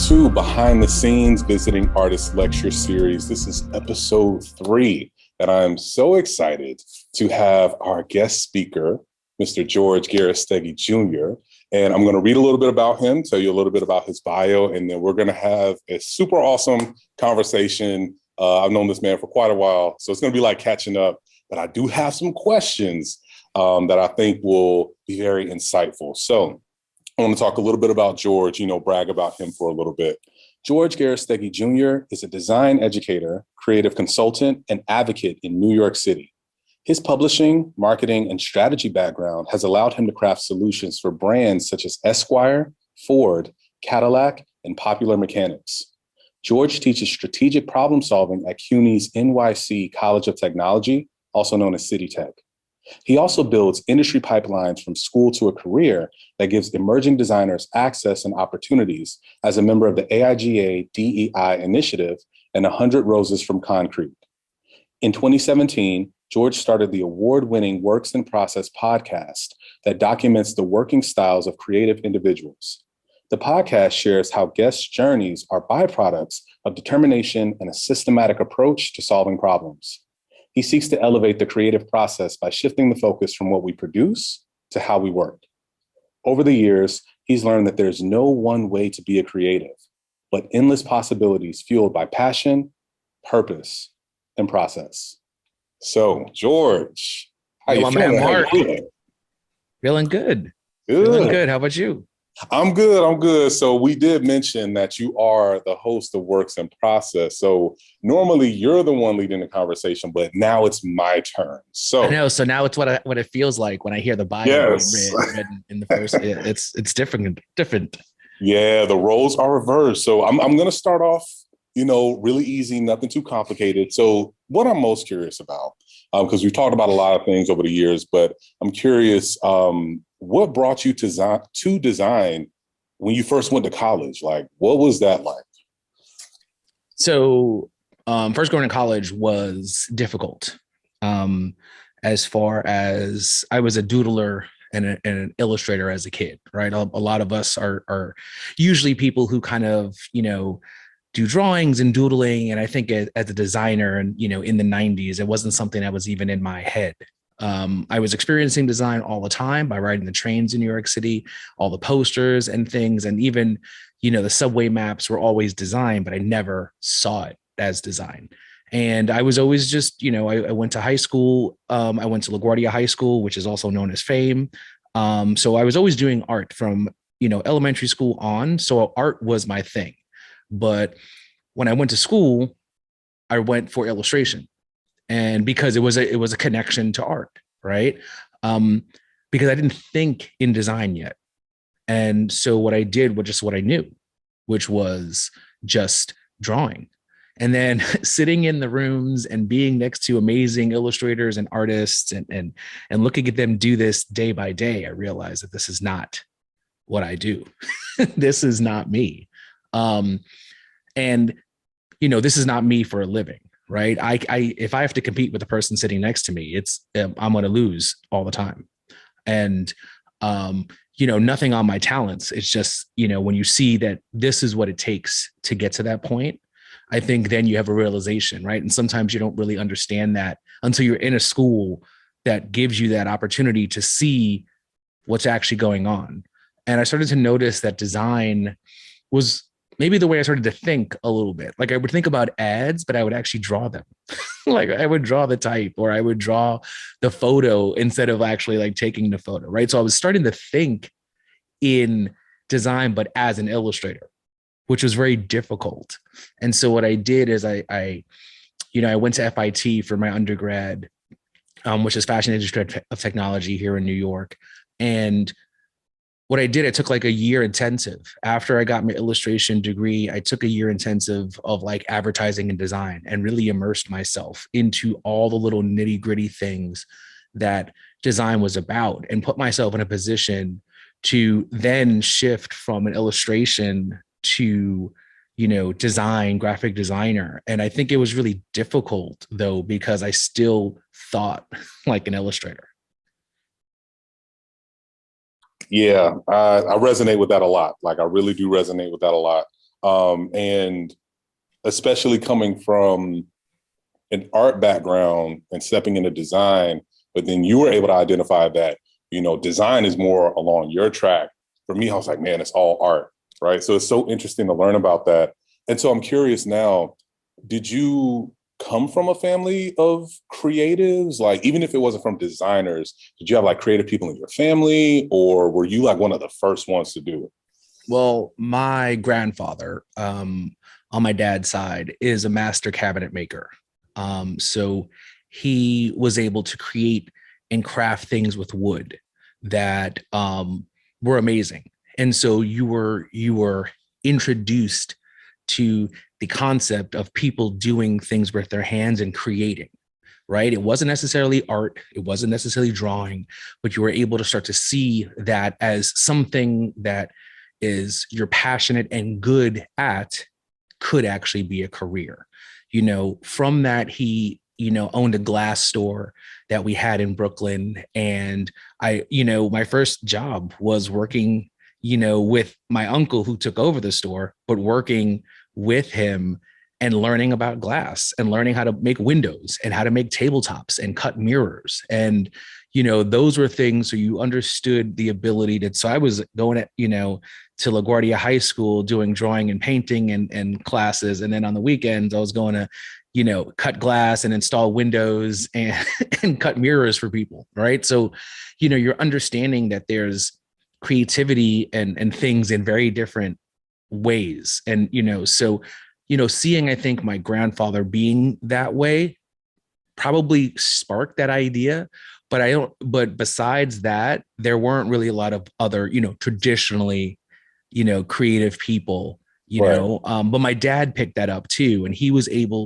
to Behind the Scenes Visiting Artist Lecture Series. This is episode 3, and I'm so excited to have our guest speaker, Mr. George Garrastegui Jr. And I'm going to read a little bit about him, tell you a little bit about his bio, and then we're going to have a super awesome conversation. I've known this man for quite a while, so it's going to be like catching up. But I do have some questions that I think will be very insightful. So I want to talk a little bit about George, brag about him for a little bit. George Garrastegui Jr. is a design educator, creative consultant, and advocate in New York City. His publishing, marketing, and strategy background has allowed him to craft solutions for brands such as Esquire, Ford, Cadillac, and Popular Mechanics. George teaches strategic problem solving at CUNY's NYC College of Technology, also known as City Tech. He also builds industry pipelines from school to a career that gives emerging designers access and opportunities as a member of the AIGA DEI initiative and 100 Roses from Concrete. In 2017, George started the award-winning Works in Process podcast that documents the working styles of creative individuals. The podcast shares how guests' journeys are byproducts of determination and a systematic approach to solving problems. He seeks to elevate the creative process by shifting the focus from what we produce to how we work. Over the years, he's learned that there's no one way to be a creative, but endless possibilities fueled by passion, purpose, and process. So, George, how you feeling? Mark. Feeling good. Good. Feeling good. How about you? I'm good. So we did mention that you are the host of Works in Process. So normally you're the one leading the conversation, but now it's my turn. So I know. So now it's what it feels like when I hear the bio written in the first. It's different. Yeah, the roles are reversed. So I'm going to start off, really easy, nothing too complicated. So what I'm most curious about, because we've talked about a lot of things over the years, but I'm curious. What brought you to design when you first went to college? Like, what was that like? So first going to college was difficult. As far as I was a doodler and an illustrator as a kid, right? A lot of us are usually people who kind of, do drawings and doodling. And I think as a designer and, in the 90s, it wasn't something that was even in my head. I was experiencing design all the time by riding the trains in New York City, all the posters and things. And even, the subway maps were always design, but I never saw it as design. And I was always just, I went to high school. I went to LaGuardia High School, which is also known as FAME. So I was always doing art from, elementary school on. So art was my thing. But when I went to school, I went for illustration. And because it was a connection to art, right? Because I didn't think in design yet. And so what I did was just what I knew, which was just drawing. And then sitting in the rooms and being next to amazing illustrators and artists and looking at them do this day by day, I realized that this is not what I do. This is not me. And this is not me for a living. Right. If I have to compete with the person sitting next to me, I'm going to lose all the time. And, nothing on my talents. It's just, when you see that this is what it takes to get to that point, I think then you have a realization. Right. And sometimes you don't really understand that until you're in a school that gives you that opportunity to see what's actually going on. And I started to notice that design was maybe the way I started to think a little bit. Like I would think about ads, but I would actually draw them. Like I would draw the type or I would draw the photo instead of actually like taking the photo, right? So I was starting to think in design, but as an illustrator, which was very difficult. And so what I did is I went to FIT for my undergrad, which is Fashion Industry of Technology here in New York. And what I did, I took like a year intensive. After I got my illustration degree, I took a year intensive of like advertising and design and really immersed myself into all the little nitty gritty things that design was about and put myself in a position to then shift from an illustration to, design, graphic designer. And I think it was really difficult though, because I still thought like an illustrator. Yeah, I resonate with that a lot. Like I really do resonate with that a lot. And especially coming from an art background and stepping into design, but then you were able to identify that, design is more along your track. For me, I was like, man, it's all art, right? So it's so interesting to learn about that. And so I'm curious now, did you come from a family of creatives? Like, even if it wasn't from designers, did you have like creative people in your family, or were you like one of the first ones to do it? Well, my grandfather, on my dad's side, is a master cabinet maker. So he was able to create and craft things with wood that were amazing. And so you were introduced to the concept of people doing things with their hands and creating, right? It wasn't necessarily art, it wasn't necessarily drawing, but you were able to start to see that as something that is you're passionate and good at could actually be a career. From that, he, owned a glass store that we had in Brooklyn. And my first job was working, with my uncle who took over the store, but working with him and learning about glass and learning how to make windows and how to make tabletops and cut mirrors. And, those were things so you understood the ability to, so I was going to LaGuardia High School doing drawing and painting and classes. And then on the weekends, I was going to, cut glass and install windows and, and cut mirrors for people. Right. So, you're understanding that there's creativity and things in very different ways. And, seeing, I think my grandfather being that way probably sparked that idea. But besides that, there weren't really a lot of other, traditionally, creative people, Right. but my dad picked that up too. And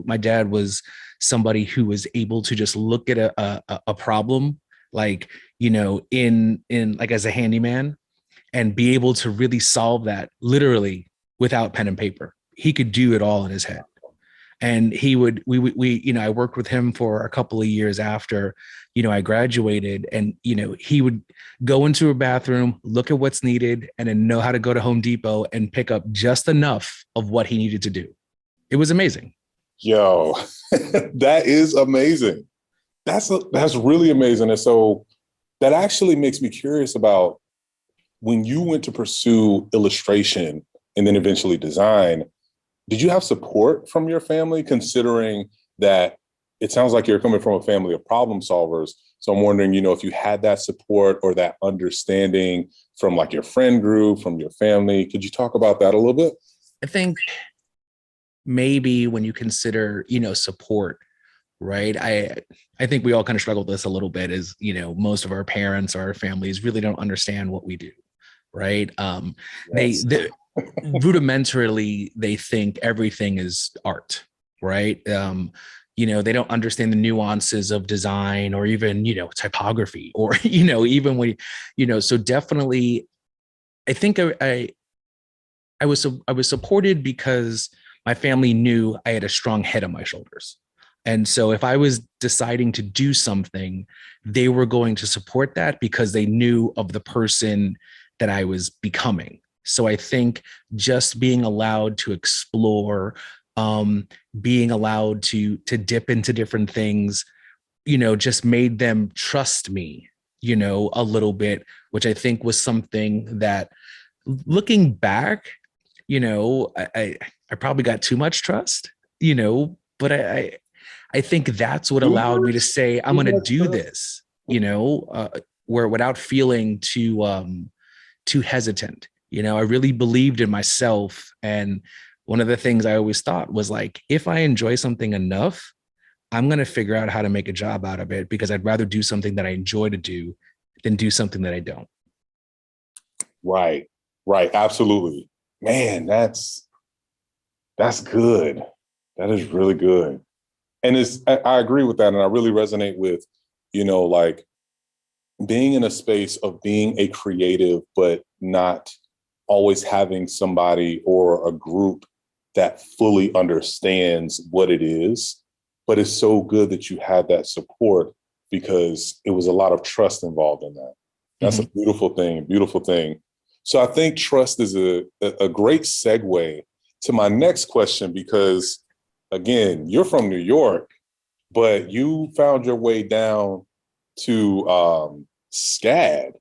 my dad was somebody who was able to just look at a problem, like, in like as a handyman, and be able to really solve that literally without pen and paper. He could do it all in his head. And I worked with him for a couple of years after, I graduated, and, he would go into a bathroom, look at what's needed, and then know how to go to Home Depot and pick up just enough of what he needed to do. It was amazing. Yo, that is amazing. That's really amazing. And so that actually makes me curious about when you went to pursue illustration and then eventually design, did you have support from your family, considering that it sounds like you're coming from a family of problem solvers? So I'm wondering, if you had that support or that understanding from like your friend group, from your family. Could you talk about that a little bit? I think maybe when you consider, support, right? I think we all kind of struggle with this a little bit, is, most of our parents or our families really don't understand what we do, right? Yes. They rudimentarily, they think everything is art, right? They don't understand the nuances of design or even, typography, or, even when, so definitely, I think I was supported because my family knew I had a strong head on my shoulders. And so if I was deciding to do something, they were going to support that because they knew of the person that I was becoming. So I think just being allowed to explore, being allowed to dip into different things, just made them trust me, a little bit, which I think was something that, looking back, I probably got too much trust, but I think that's what allowed me to say, I'm going to do this, where without feeling too hesitant. I really believed in myself. And one of the things I always thought was like, if I enjoy something enough, I'm going to figure out how to make a job out of it, because I'd rather do something that I enjoy to do than do something that I don't. Right. Right. Absolutely. Man, that's good. That is really good. And I agree with that. And I really resonate with, like being in a space of being a creative, but not always having somebody or a group that fully understands what it is. But it's so good that you had that support, because it was a lot of trust involved in that. That's a beautiful thing, beautiful thing. So I think trust is a great segue to my next question, because again, you're from New York, but you found your way down to SCAD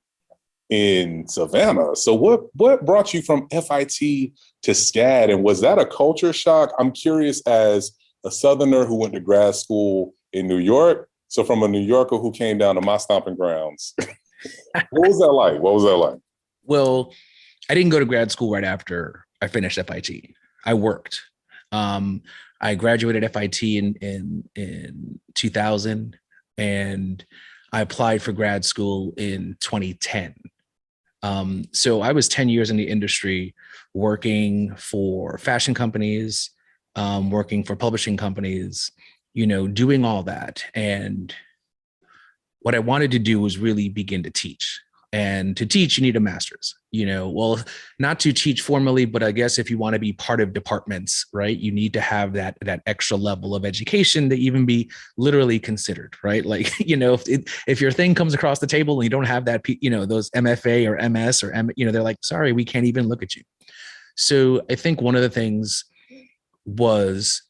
in Savannah. So what brought you from FIT to SCAD? And was that a culture shock? I'm curious, as a Southerner who went to grad school in New York. So from a New Yorker who came down to my stomping grounds, what was that like? What was that like? Well, I didn't go to grad school right after I finished FIT. I worked. I graduated FIT in 2000, and I applied for grad school in 2010. So I was 10 years in the industry, working for fashion companies, working for publishing companies, doing all that. And what I wanted to do was really begin to teach. And to teach, you need a master's, well, not to teach formally, but I guess if you want to be part of departments, right, you need to have that extra level of education to even be literally considered, right? Like, if your thing comes across the table and you don't have that, those MFA or MS or they're like, sorry, we can't even look at you. So I think one of the things was,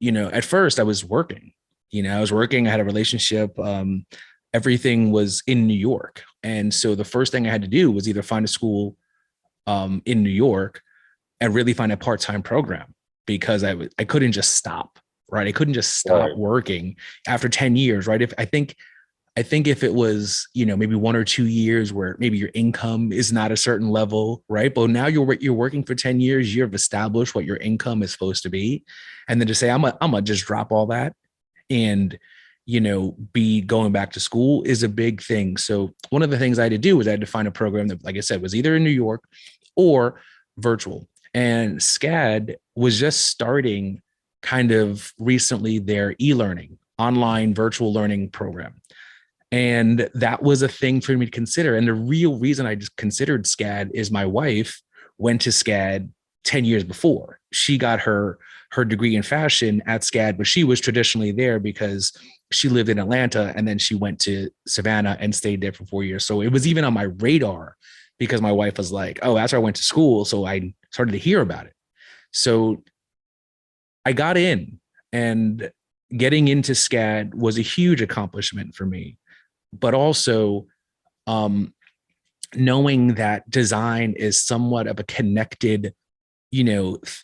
at first I was working, I had a relationship, everything was in New York. And so the first thing I had to do was either find a school in New York and really find a part-time program, because I couldn't just stop, right? I couldn't just stop working after 10 years, right? I think if it was, maybe 1 or 2 years where maybe your income is not a certain level, right? But now you're working for 10 years, you've established what your income is supposed to be. And then to say, I'm gonna just drop all that and be going back to school is a big thing. So one of the things I had to do was I had to find a program that, like I said, was either in New York or virtual. And SCAD was just starting kind of recently their e-learning, online virtual learning program. And that was a thing for me to consider. And the real reason I just considered SCAD is my wife went to SCAD 10 years before. She got her degree in fashion at SCAD, but she was traditionally there because she lived in Atlanta, and then she went to Savannah and stayed there for 4 years. So it was even on my radar because my wife was like, oh, that's where I went to school. So I started to hear about it. So I got in, and getting into SCAD was a huge accomplishment for me, but also knowing that design is somewhat of a connected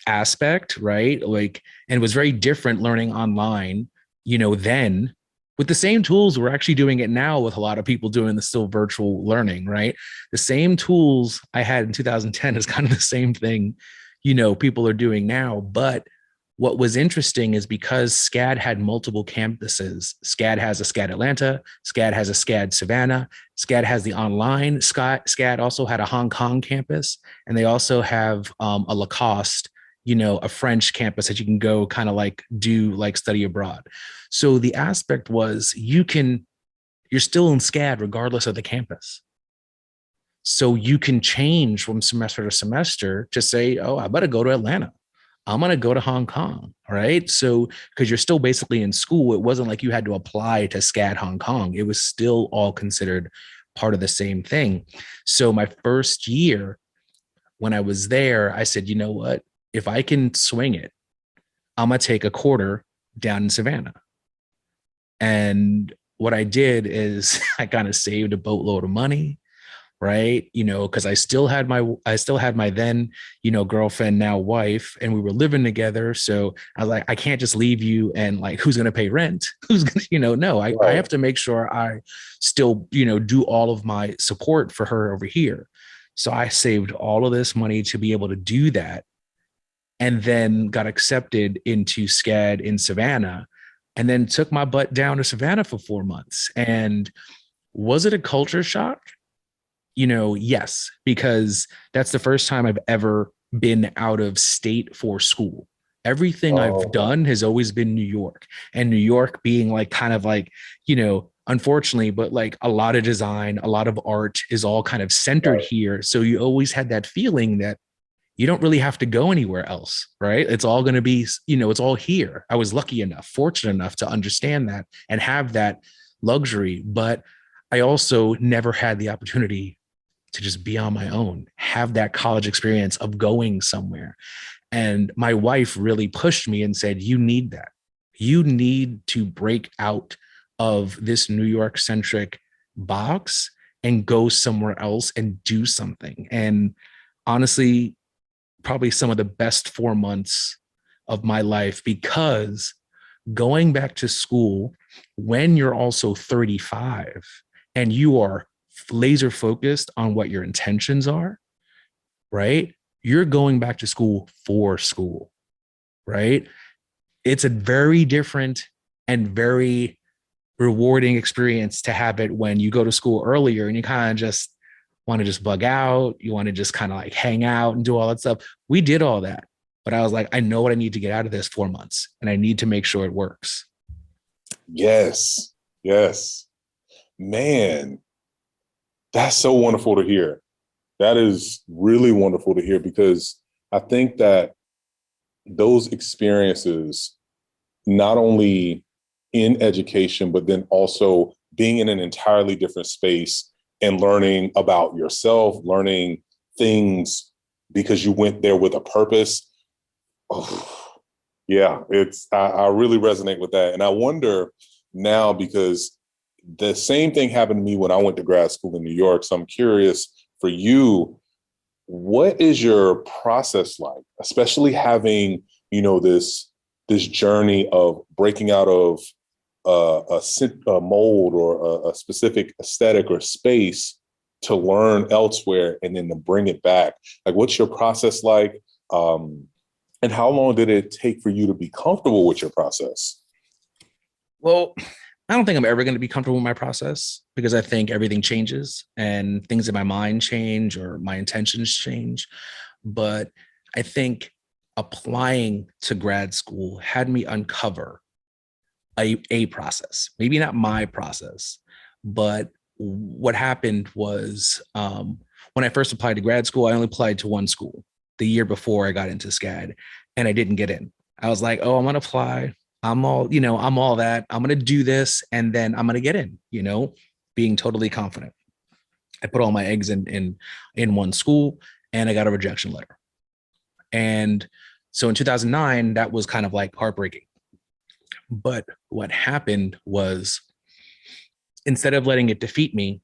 aspect, right? Like, and it was very different learning online, then with the same tools. We're actually doing it now with a lot of people doing the still virtual learning, right? The same tools I had in 2010 is kind of the same thing, people are doing now. But what was interesting is because SCAD had multiple campuses, SCAD has a SCAD Atlanta, SCAD has a SCAD Savannah, SCAD has the online, SCAD also had a Hong Kong campus, and they also have a Lacoste, a French campus that you can go kind of like do like study abroad. So the aspect was you're still in SCAD regardless of the campus. So you can change from semester to semester to say, oh, I better go to Atlanta, I'm going to go to Hong Kong, right? So, because you're still basically in school, it wasn't like you had to apply to SCAD Hong Kong. It was still all considered part of the same thing. So my first year when I was there, I said, you know what? If I can swing it, I'm going to take a quarter down in Savannah. And what I did is I kind of saved a boatload of money, right? Because I still had my then, girlfriend, now wife, and we were living together. So I was like, I can't just leave you, and like, who's going to pay rent? Who's going to, no, I have to make sure I still, do all of my support for her over here. So I saved all of this money to be able to do that. And then got accepted into SCAD in Savannah, and then took my butt down to Savannah for 4 months. And was it a culture shock? Yes, because that's the first time I've ever been out of state for school. Everything I've done has always been New York, and New York being like kind of like, unfortunately, but like a lot of design, a lot of art is all kind of centered here. So you always had that feeling that you don't really have to go anywhere else, right? It's all going to be, it's all here. I was lucky enough, fortunate enough to understand that and have that luxury, but I also never had the opportunity to just be on my own, have that college experience of going somewhere. And my wife really pushed me and said, you need that. You need to break out of this New York centric box and go somewhere else and do something. And honestly, probably some of the best 4 months of my life, because going back to school when you're also 35 and you are laser focused on what your intentions are, right? You're going back to school, right? It's a very different and very rewarding experience to have it when you go to school earlier and you kind of just want to just bug out. You want to just kind of like hang out and do all that stuff. We did all that. But I was like, I know what I need to get out of this 4 months and I need to make sure it works. Yes. Yes. Man, that's so wonderful to hear. That is really wonderful to hear, because I think that those experiences, not only in education, but then also being in an entirely different space and learning about yourself, learning things because you went there with a purpose. Oh, yeah, I really resonate with that. And I wonder now, because the same thing happened to me when I went to grad school in New York. So I'm curious for you, what is your process like, especially having, this journey of breaking out of a mold or a specific aesthetic or space to learn elsewhere and then to bring it back? Like, what's your process like? And how long did it take for you to be comfortable with your process? Well, I don't think I'm ever going to be comfortable with my process, because I think everything changes and things in my mind change or my intentions change. But I think applying to grad school had me uncover a process, maybe not my process, but what happened was, when I first applied to grad school, I only applied to one school the year before I got into SCAD, and I didn't get in. I was like, oh, I'm going to apply. I'm all that. I'm going to do this and then I'm going to get in, being totally confident. I put all my eggs in one school and I got a rejection letter. And so in 2009, that was kind of like heartbreaking. But what happened was, instead of letting it defeat me,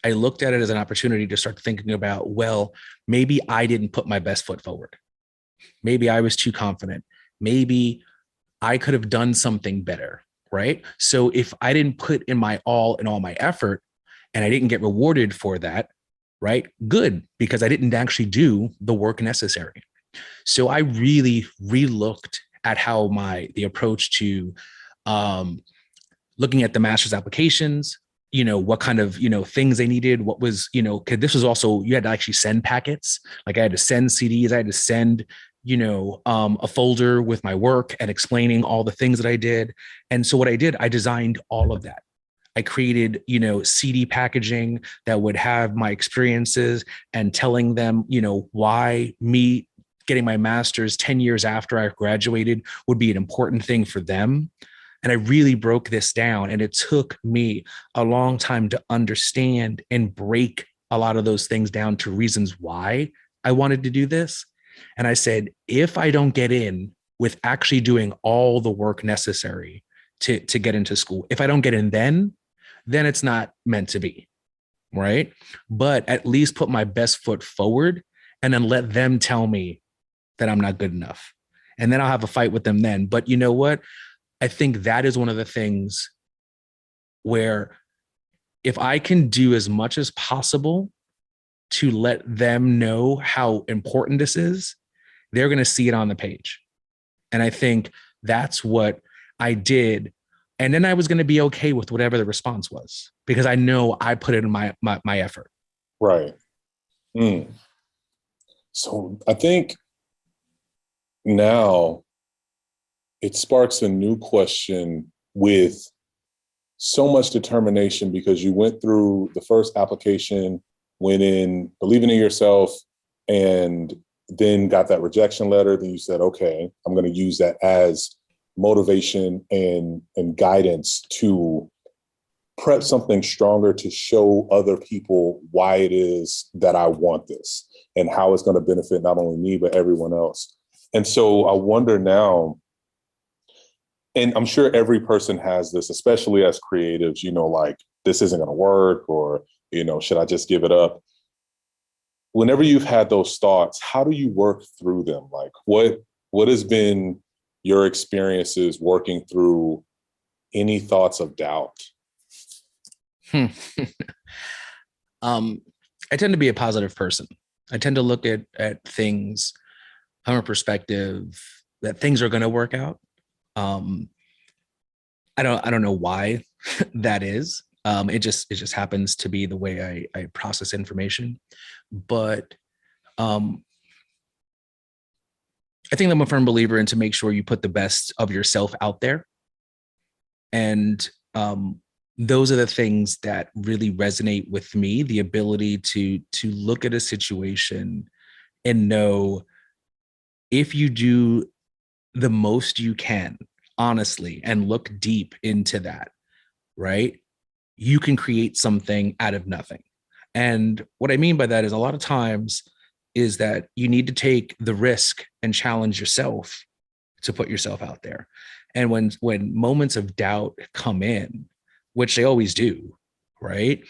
I looked at it as an opportunity to start thinking about, well, maybe I didn't put my best foot forward. Maybe I was too confident. Maybe I could have done something better, right? So if I didn't put in my all and all my effort and I didn't get rewarded for that, right? Good, because I didn't actually do the work necessary. So I really relooked at how the approach to looking at the master's applications, what kind of, things they needed, what was, because this was also, you had to actually send packets. Like I had to send CDs, I had to send, a folder with my work and explaining all the things that I did. And so what I did, I designed all of that. I created, CD packaging that would have my experiences and telling them, why me getting my master's 10 years after I graduated would be an important thing for them. And I really broke this down, and it took me a long time to understand and break a lot of those things down to reasons why I wanted to do this. And I said, if I don't get in with actually doing all the work necessary to get into school, if I don't get in then it's not meant to be, right? But at least put my best foot forward and then let them tell me that I'm not good enough. And then I'll have a fight with them then. But you know what? I think that is one of the things where, if I can do as much as possible to let them know how important this is, they're going to see it on the page. And I think that's what I did. And then I was going to be okay with whatever the response was, because I know I put it in my effort. Right. Mm. So I think now it sparks a new question with so much determination, because you went through the first application, went in believing in yourself, and then got that rejection letter. Then you said, okay, I'm going to use that as motivation and guidance to prep something stronger to show other people why it is that I want this and how it's going to benefit not only me, but everyone else. And so I wonder now, and I'm sure every person has this, especially as creatives, like this isn't going to work, or, should I just give it up? Whenever you've had those thoughts, how do you work through them? Like what has been your experiences working through any thoughts of doubt? I tend to be a positive person. I tend to look at things from a perspective that things are going to work out. Um, I don't know why that is. It just happens to be the way I process information. But I think I'm a firm believer in to make sure you put the best of yourself out there. And those are the things that really resonate with me, the ability to look at a situation and know if you do the most you can, honestly, and look deep into that, right? You can create something out of nothing. And what I mean by that is a lot of times is that you need to take the risk and challenge yourself to put yourself out there. And when moments of doubt come in, which they always do, right?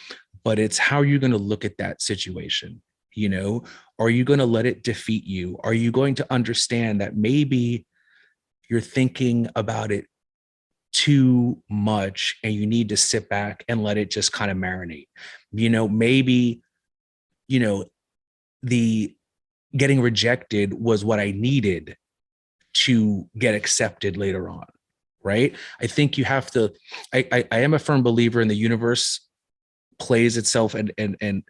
But it's how you're going to look at that situation. Are you going to let it defeat you? Are you going to understand that maybe you're thinking about it too much and you need to sit back and let it just kind of marinate? Maybe, the getting rejected was what I needed to get accepted later on, right? I think you have to, I am a firm believer in the universe plays itself and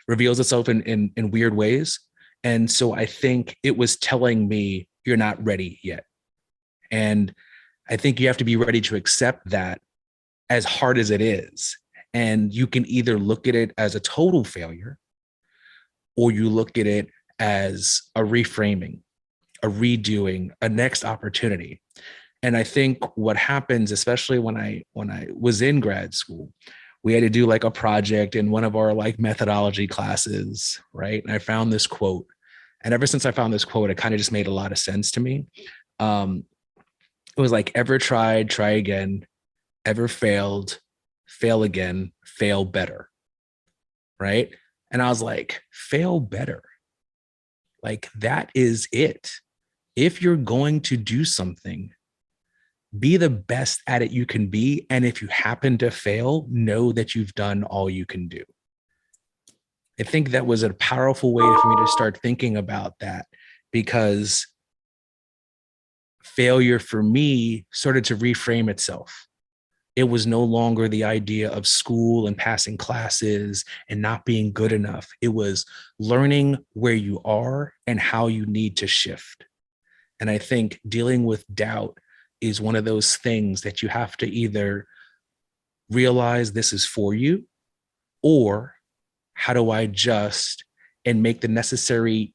reveals itself in weird ways. And so I think it was telling me you're not ready yet. And I think you have to be ready to accept that, as hard as it is. And you can either look at it as a total failure, or you look at it as a reframing, a redoing, a next opportunity. And I think what happens, especially when I was in grad school, we had to do like a project in one of our like methodology classes, right? And I found this quote. And ever since I found this quote, it kind of just made a lot of sense to me. It was like, ever tried, try again, ever failed, fail again, fail better, right? And I was like, fail better. Like, that is it. If you're going to do something, be the best at it you can be. And if you happen to fail, know that you've done all you can do. I think that was a powerful way for me to start thinking about that, because failure for me started to reframe itself. It was no longer the idea of school and passing classes and not being good enough. It was learning where you are and how you need to shift. And I think dealing with doubt is one of those things that you have to either realize this is for you, or how do I adjust and make the necessary,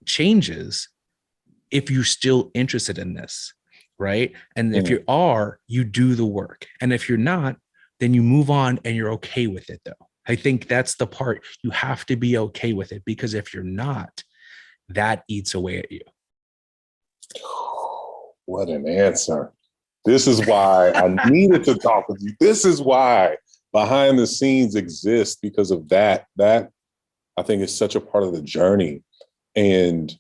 changes if you're still interested in this, right? And if you are, you do the work. And if you're not, then you move on and you're okay with it, though. I think that's the part. You have to be okay with it, because if you're not, that eats away at you. What an answer. This is why I needed to talk with you. This is why behind the scenes exists, because of that. That, I think, is such a part of the journey. And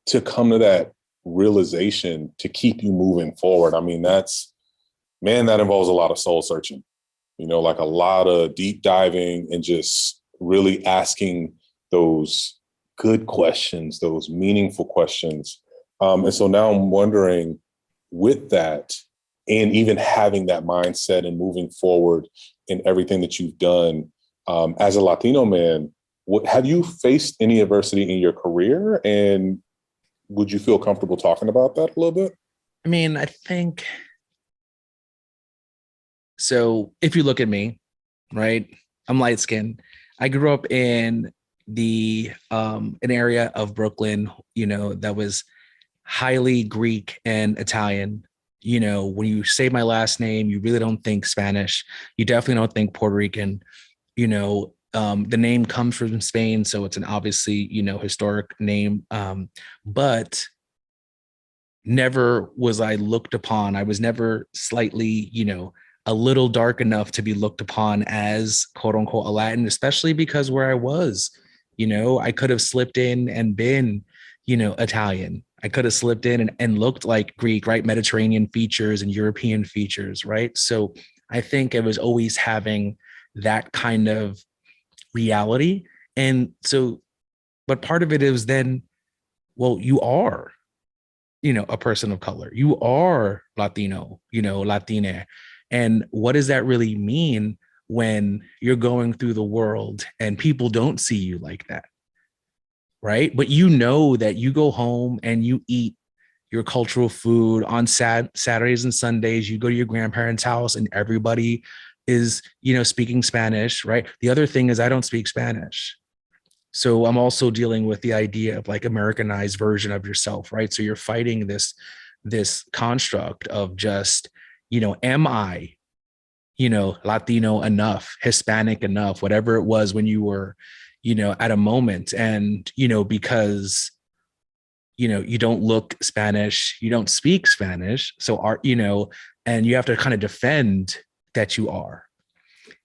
to come to that realization to keep you moving forward, I mean, that involves a lot of soul searching, like a lot of deep diving and just really asking those good questions, those meaningful questions. And so now I'm wondering, with that, and even having that mindset and moving forward in everything that you've done, as a Latino man, have you faced any adversity in your career? And would you feel comfortable talking about that a little bit? I mean, I think so. If you look at me, right, I'm light skinned. I grew up in an area of Brooklyn, that was highly Greek and Italian. When you say my last name, you really don't think Spanish. You definitely don't think Puerto Rican. The name comes from Spain, so it's an obviously, historic name. But never was I looked upon. I was never slightly, a little dark enough to be looked upon as quote unquote a Latin, especially because where I was, I could have slipped in and been, Italian. I could have slipped in and looked like Greek, right? Mediterranean features and European features, right? So I think it was always having that kind of reality. And so, but part of it is then, well, you are, a person of color. You are Latino, Latina. And what does that really mean when you're going through the world and people don't see you like that? Right. But that you go home and you eat your cultural food on Saturdays and Sundays, you go to your grandparents' house and everybody is, speaking Spanish, right? The other thing is I don't speak Spanish. So I'm also dealing with the idea of like Americanized version of yourself, right? So you're fighting this construct of just, am I, Latino enough, Hispanic enough, whatever it was when you were, at a moment. And, because, you don't look Spanish, you don't speak Spanish. So and you have to kind of defend that you are.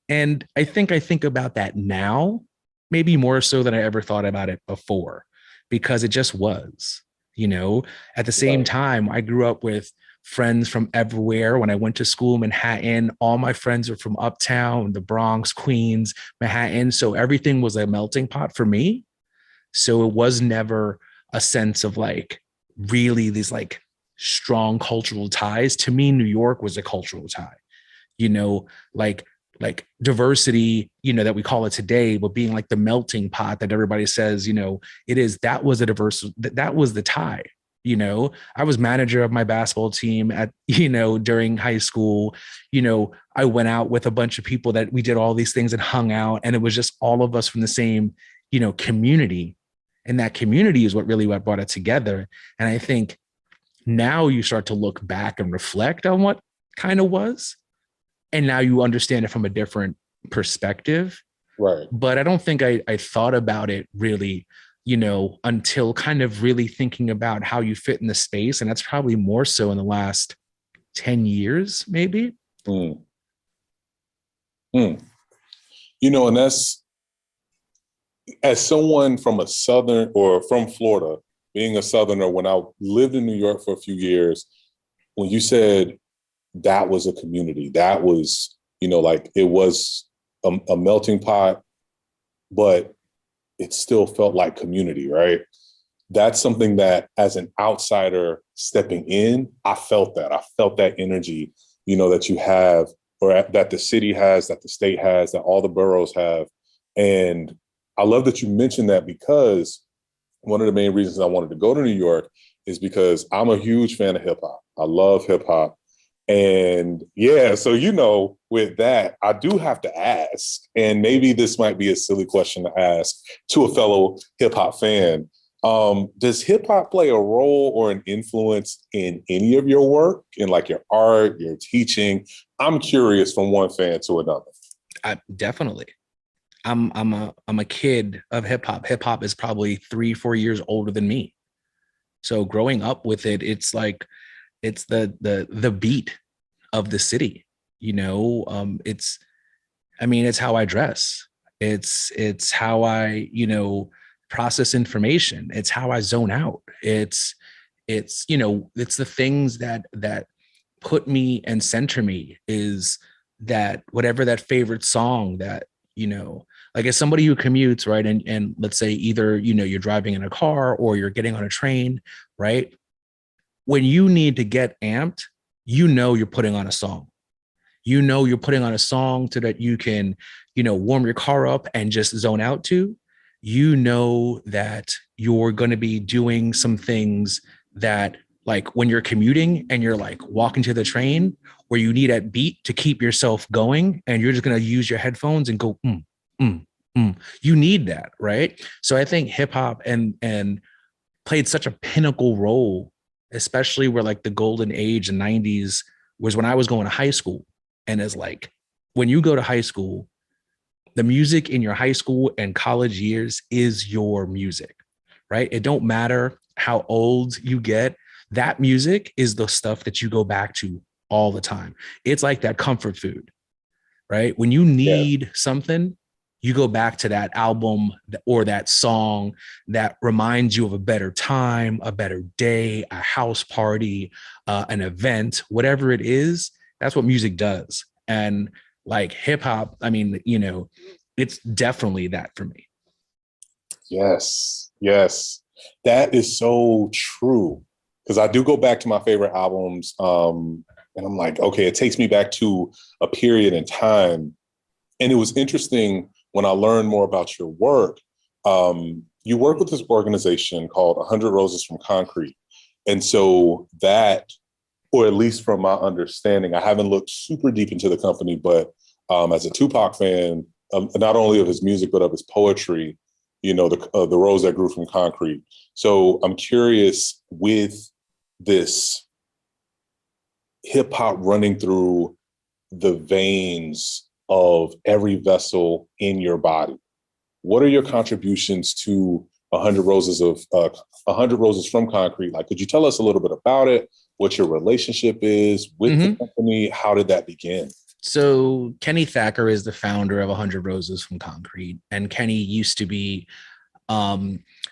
And I think about that now, maybe more so than I ever thought about it before, because it just was, at the same time, I grew up with friends from everywhere. When I went to school in Manhattan, all my friends are from uptown, the Bronx, Queens, Manhattan. So everything was a melting pot for me. So it was never a sense of like really these like strong cultural ties. To me, New York was a cultural tie, like diversity, that we call it today, but being like the melting pot that everybody says, it is. That was a diverse, that was the tie. I was manager of my basketball team at, during high school. I went out with a bunch of people that we did all these things and hung out, and it was just all of us from the same, community. And that community is what brought it together. And I think now you start to look back and reflect on what kind of was, and now you understand it from a different perspective. Right. But I don't think I thought about it really, until kind of really thinking about how you fit in the space. And that's probably more so in the last 10 years, maybe. Mm. Mm. And that's, as someone from a Southern or from Florida, being a Southerner, when I lived in New York for a few years, when you said that was a community, that was, like it was a melting pot, but it still felt like community, right? That's something that as an outsider stepping in, I felt that. I felt that energy, that you have, or that the city has, that the state has, that all the boroughs have. And I love that you mentioned that, because one of the main reasons I wanted to go to New York is because I'm a huge fan of hip hop. I love hip hop. And yeah, so, with that, I do have to ask, and maybe this might be a silly question to ask to a fellow hip hop fan. Does hip hop play a role or an influence in any of your work, in like your art, your teaching? I'm curious from one fan to another. Definitely. I'm a kid of hip hop. Hip hop is probably 3-4 years older than me. So growing up with it, it's like, it's the beat of the city, it's how I dress. It's how I, process information. It's how I zone out. It's it's the things that put me and center me, is that whatever that favorite song that, like as somebody who commutes, right? And let's say either, you're driving in a car or you're getting on a train, right? When you need to get amped, you're putting on a song. You're putting on a song so that you can, warm your car up and just zone out to. That you're going to be doing some things that, like when you're commuting and you're like walking to the train, where you need a beat to keep yourself going, and you're just going to use your headphones and go, You need that, right? So I think hip hop and played such a pinnacle role, especially where like the golden age in 90s was when I was going to high school. And it's like, when you go to high school, The music in your high school and college years is your music, right? It don't matter how old you get. That music is the stuff that you go back to all the time. It's like that comfort food, right? When you Yeah. need something, you go back to that album or that song that reminds you of a better time, a better day, a house party, an event, whatever it is. That's what music does. And like hip hop, I mean, it's definitely that for me. Yes. Yes. That is so true. Because I do go back to my favorite albums. And I'm like, okay, it takes me back to a period in time. And it was interesting when I learned more about your work. You work with this organization called 100 Roses from Concrete. And so that, or at least from my understanding, I haven't looked super deep into the company, but as a Tupac fan, not only of his music, but of his poetry, the rose that grew from concrete. So I'm curious, with this hip hop running through the veins of every vessel in your body, what are your contributions to 100 Roses of 100 Roses from Concrete? Like, could you tell us a little bit about it? What your relationship is with the company? How did that begin? So Kenny Thacker is the founder of 100 Roses from Concrete, and Kenny used to be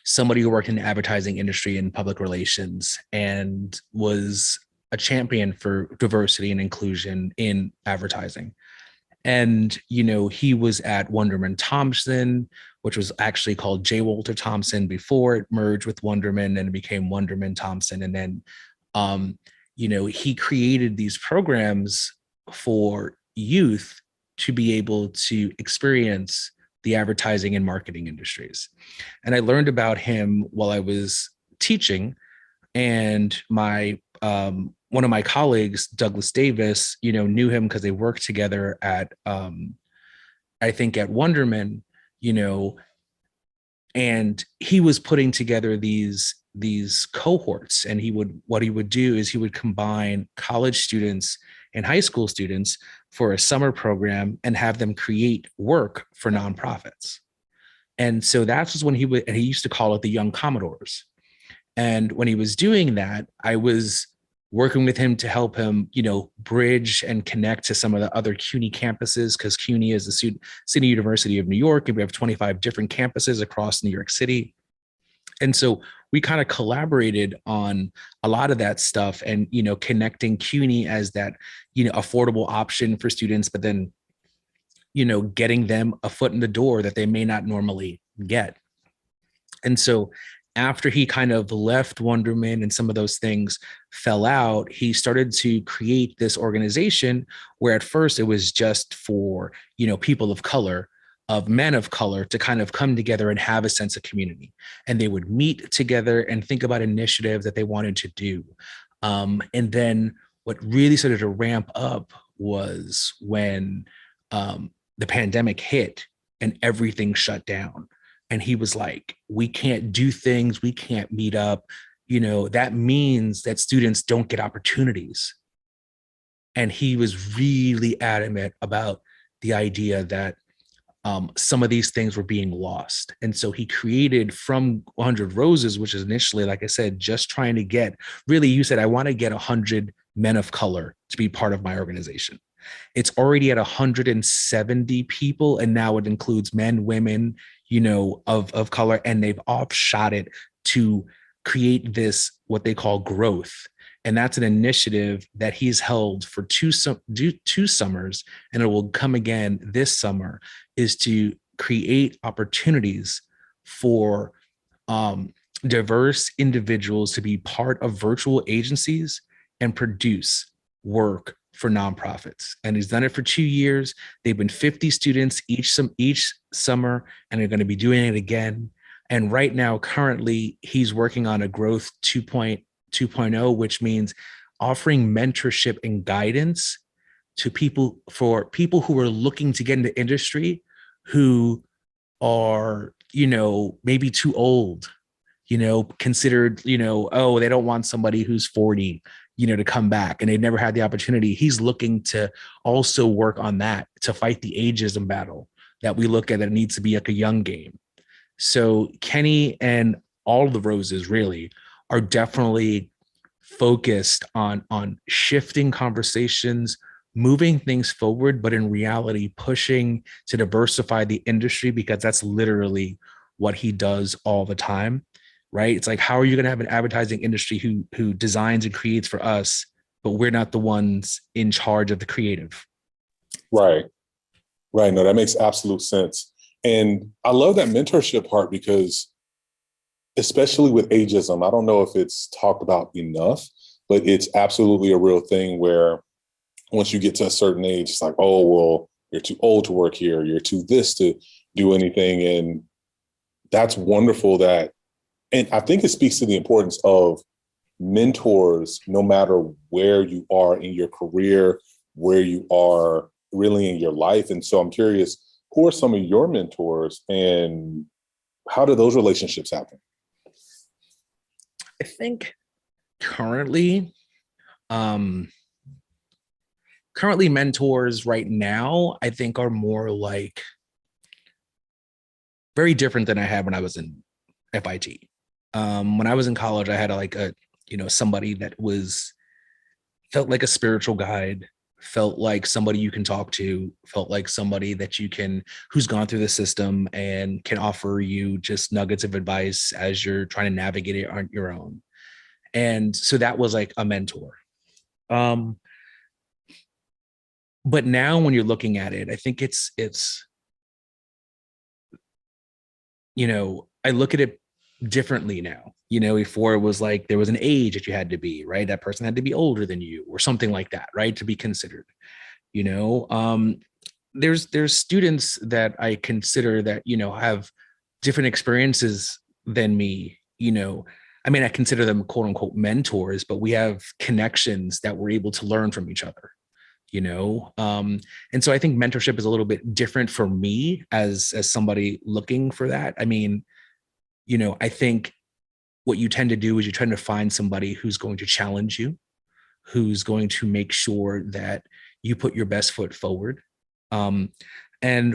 somebody who worked in the advertising industry and public relations and was a champion for diversity and inclusion in advertising. And, he was at Wunderman Thompson, which was actually called J. Walter Thompson before it merged with Wunderman and it became Wunderman Thompson. And then, he created these programs for youth to be able to experience the advertising and marketing industries. And I learned about him while I was teaching, and my one of my colleagues, Douglas Davis, knew him because they worked together at I think at Wunderman, and he was putting together these cohorts, and what he would do is he would combine college students and high school students for a summer program and have them create work for nonprofits. And so that's when he used to call it the Young Commodores. And when he was doing that, I was working with him to help him, bridge and connect to some of the other CUNY campuses, because CUNY is the City University of New York, and we have 25 different campuses across New York City. And so we kind of collaborated on a lot of that stuff and, connecting CUNY as that, affordable option for students, but then, getting them a foot in the door that they may not normally get. And so after he kind of left Wunderman and some of those things fell out, he started to create this organization where at first it was just for, people of color, of men of color, to kind of come together and have a sense of community. And they would meet together and think about initiatives that they wanted to do. And then what really started to ramp up was when the pandemic hit and everything shut down. And he was like, we can't do things, we can't meet up. That means that students don't get opportunities. And he was really adamant about the idea that some of these things were being lost. And so he created From 100 Roses, which is initially, like I said, just trying to get, really, you said, I want to get 100 men of color to be part of my organization. It's already at 170 people, and now it includes men, women, of color, and they've offshot it to create this, what they call growth. And that's an initiative that he's held for two summers, and it will come again this summer, is to create opportunities for diverse individuals to be part of virtual agencies and produce work for nonprofits. And he's done it for 2 years. They've been 50 students each summer, and they're going to be doing it again. And right now, currently, he's working on a growth 2.0, which means offering mentorship and guidance to people who are looking to get into industry, who are, maybe too old, considered, oh, they don't want somebody who's 40, to come back, and they've never had the opportunity. He's looking to also work on that, to fight the ageism battle, that we look at that it needs to be like a young game. So Kenny and all of the Roses really are definitely focused on shifting conversations, moving things forward, but in reality, pushing to diversify the industry, because that's literally what he does all the time, right? It's like, how are you going to have an advertising industry who designs and creates for us, but we're not the ones in charge of the creative? Right. Right. No, that makes absolute sense. And I love that mentorship part because, especially with ageism, I don't know if it's talked about enough, but it's absolutely a real thing where once you get to a certain age, it's like, oh, well, you're too old to work here. You're too this to do anything. And that's wonderful that, and I think it speaks to the importance of mentors, no matter where you are in your career, where you are really in your life. And so I'm curious, who are some of your mentors and how do those relationships happen? I think currently, currently mentors right now, I think are more like very different than I had when I was in FIT. When I was in college, I had like a, somebody that felt like a spiritual guide, felt like somebody you can talk to, felt like somebody that who's gone through the system and can offer you just nuggets of advice as you're trying to navigate it on your own. And so that was like a mentor. But now when you're looking at it, I think it's, I look at it differently now. Before it was like there was an age that you had to be, right? That person had to be older than you or something like that, right? To be considered, there's students that I consider that, have different experiences than me, I mean, I consider them quote unquote mentors, but we have connections that we're able to learn from each other, and so I think mentorship is a little bit different for me as somebody looking for that. I mean, I think what you tend to do is you tend to find somebody who's going to challenge you, who's going to make sure that you put your best foot forward. And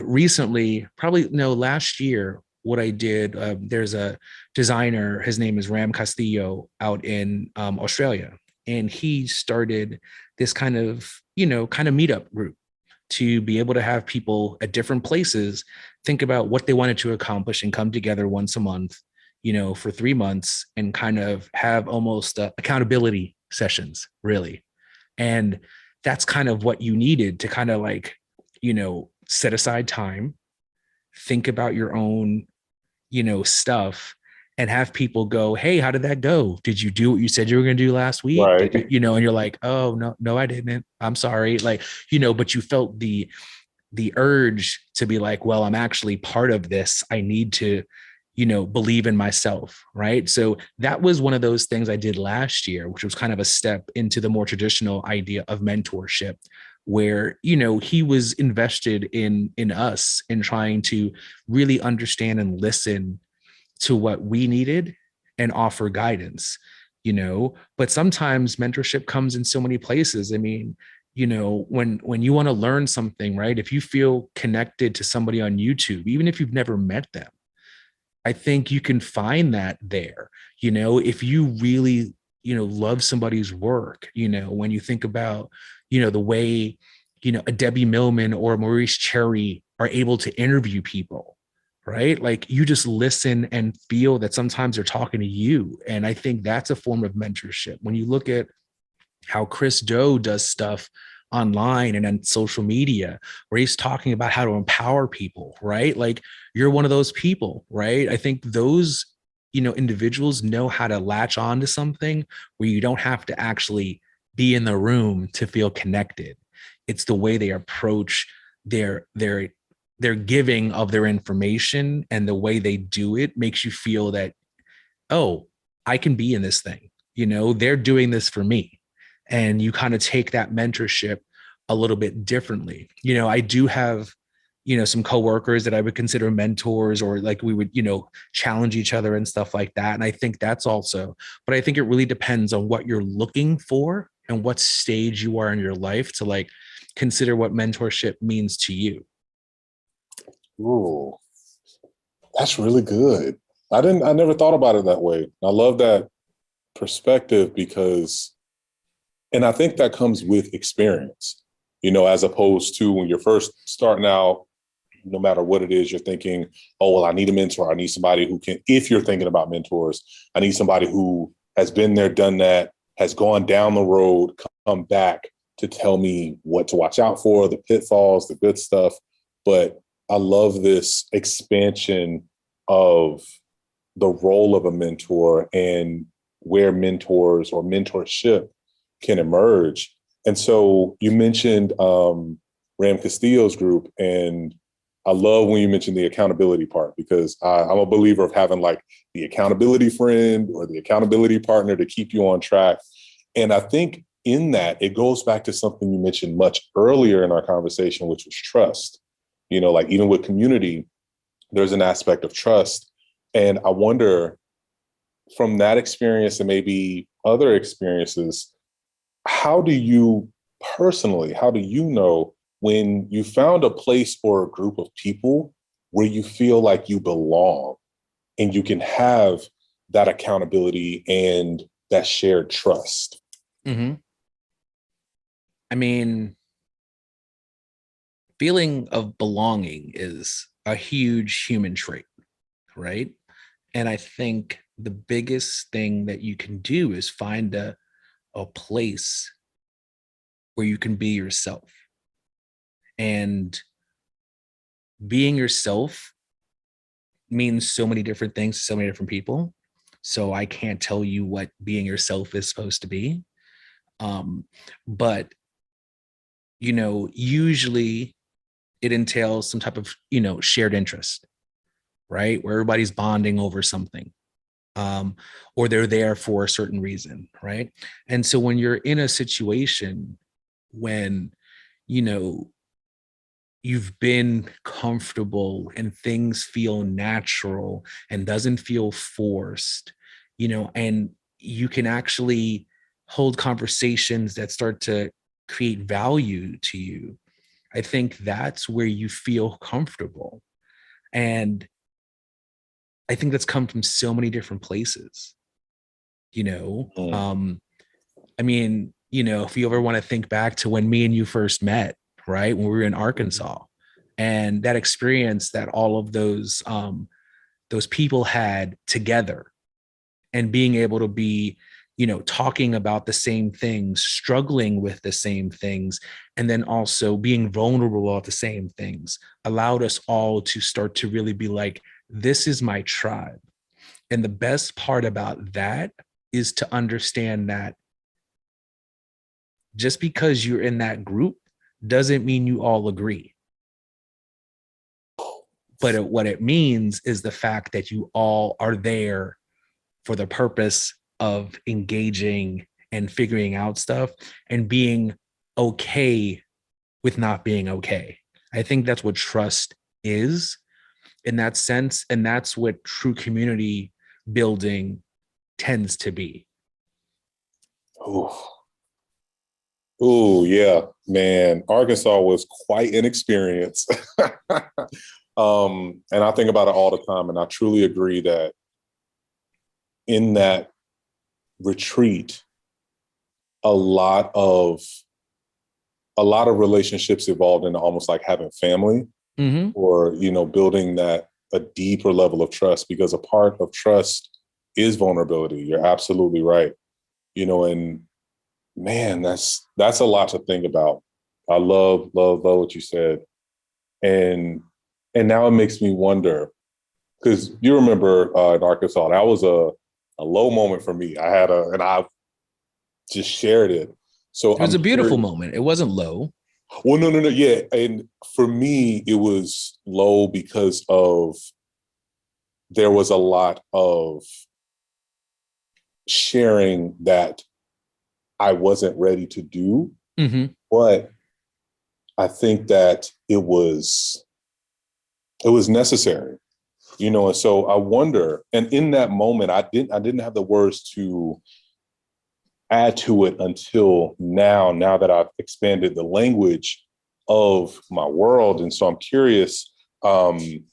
recently, probably no, last year, what I did, there's a designer, his name is Ram Castillo out in Australia. And he started this kind of meetup group to be able to have people at different places think about what they wanted to accomplish and come together once a month, for 3 months and kind of have almost accountability sessions, really. And that's kind of what you needed to kind of like, set aside time, think about your own, stuff, and have people go, hey, how did that go? Did you do what you said you were going to do last week? Right. And you're like, oh, no, I didn't. I'm sorry. Like, but you felt the urge to be like, well, I'm actually part of this. I need to, believe in myself. Right. So that was one of those things I did last year, which was kind of a step into the more traditional idea of mentorship, where, he was invested in us in trying to really understand and listen to what we needed and offer guidance, but sometimes mentorship comes in so many places. I mean, when you want to learn something, right? If you feel connected to somebody on YouTube, even if you've never met them, I think you can find that there, if you really, love somebody's work, when you think about, the way, a Debbie Millman or Maurice Cherry are able to interview people, right? Like you just listen and feel that sometimes they're talking to you. And I think that's a form of mentorship. When you look at how Chris Do does stuff online and on social media, where he's talking about how to empower people, right? Like you're one of those people, right? I think those, individuals know how to latch on to something where you don't have to actually be in the room to feel connected. It's the way they approach their giving of their information, and the way they do it makes you feel that, oh, I can be in this thing. They're doing this for me. And you kind of take that mentorship a little bit differently. I do have, some coworkers that I would consider mentors, or like we would, challenge each other and stuff like that. And I think that's also, but I think it really depends on what you're looking for and what stage you are in your life to like consider what mentorship means to you. Ooh, that's really good. I never thought about it that way. I love that perspective because, and I think that comes with experience, as opposed to when you're first starting out, no matter what it is, you're thinking, oh, well, I need a mentor. I need somebody who can, if you're thinking about mentors, I need somebody who has been there, done that, has gone down the road, come back to tell me what to watch out for, the pitfalls, the good stuff. But I love this expansion of the role of a mentor and where mentors or mentorship can emerge. And so you mentioned Ram Castillo's group, and I love when you mentioned the accountability part, because I'm a believer of having like the accountability friend or the accountability partner to keep you on track. And I think in that, it goes back to something you mentioned much earlier in our conversation, which was trust. Like even with community, there's an aspect of trust. And I wonder, from that experience and maybe other experiences, how do you know when you found a place or a group of people where you feel like you belong and you can have that accountability and that shared trust? Mm-hmm. I mean, feeling of belonging is a huge human trait, right? And I think the biggest thing that you can do is find a place where you can be yourself. And being yourself means so many different things to so many different people. So I can't tell you what being yourself is supposed to be. But, usually it entails some type of, shared interest, right? Where everybody's bonding over something. Or they're there for a certain reason, right? And so when you're in a situation when, you've been comfortable and things feel natural and doesn't feel forced, and you can actually hold conversations that start to create value to you, I think that's where you feel comfortable. And I think that's come from so many different places, you know. Mm. Um, I mean, if you ever want to think back to when me and you first met, right, when we were in Arkansas, and that experience that all of those people had together, and being able to be, talking about the same things, struggling with the same things, and then also being vulnerable about the same things, allowed us all to start to really be like, this is my tribe. And the best part about that is to understand that just because you're in that group doesn't mean you all agree. But what it means is the fact that you all are there for the purpose of engaging and figuring out stuff and being okay with not being okay. I think that's what trust is in that sense. And that's what true community building tends to be. Oh, oh yeah, man. Arkansas was quite an experience. And I think about it all the time. And I truly agree that in that retreat, a lot of relationships evolved into almost like having family, Mm-hmm. or building that a deeper level of trust, because a part of trust is vulnerability. You're absolutely right. And man, that's a lot to think about. I love what you said. And now it makes me wonder, because you remember in Arkansas, that was a low moment for me. And I just shared it. So It was I'm a beautiful curious. moment. It wasn't low. Well, no, yeah. And for me, it was low because there was a lot of sharing that I wasn't ready to do. Mm-hmm. But I think that it was necessary, and so I wonder, and in that moment, I didn't have the words to add to it until now that I've expanded the language of my world. And so I'm curious, Um,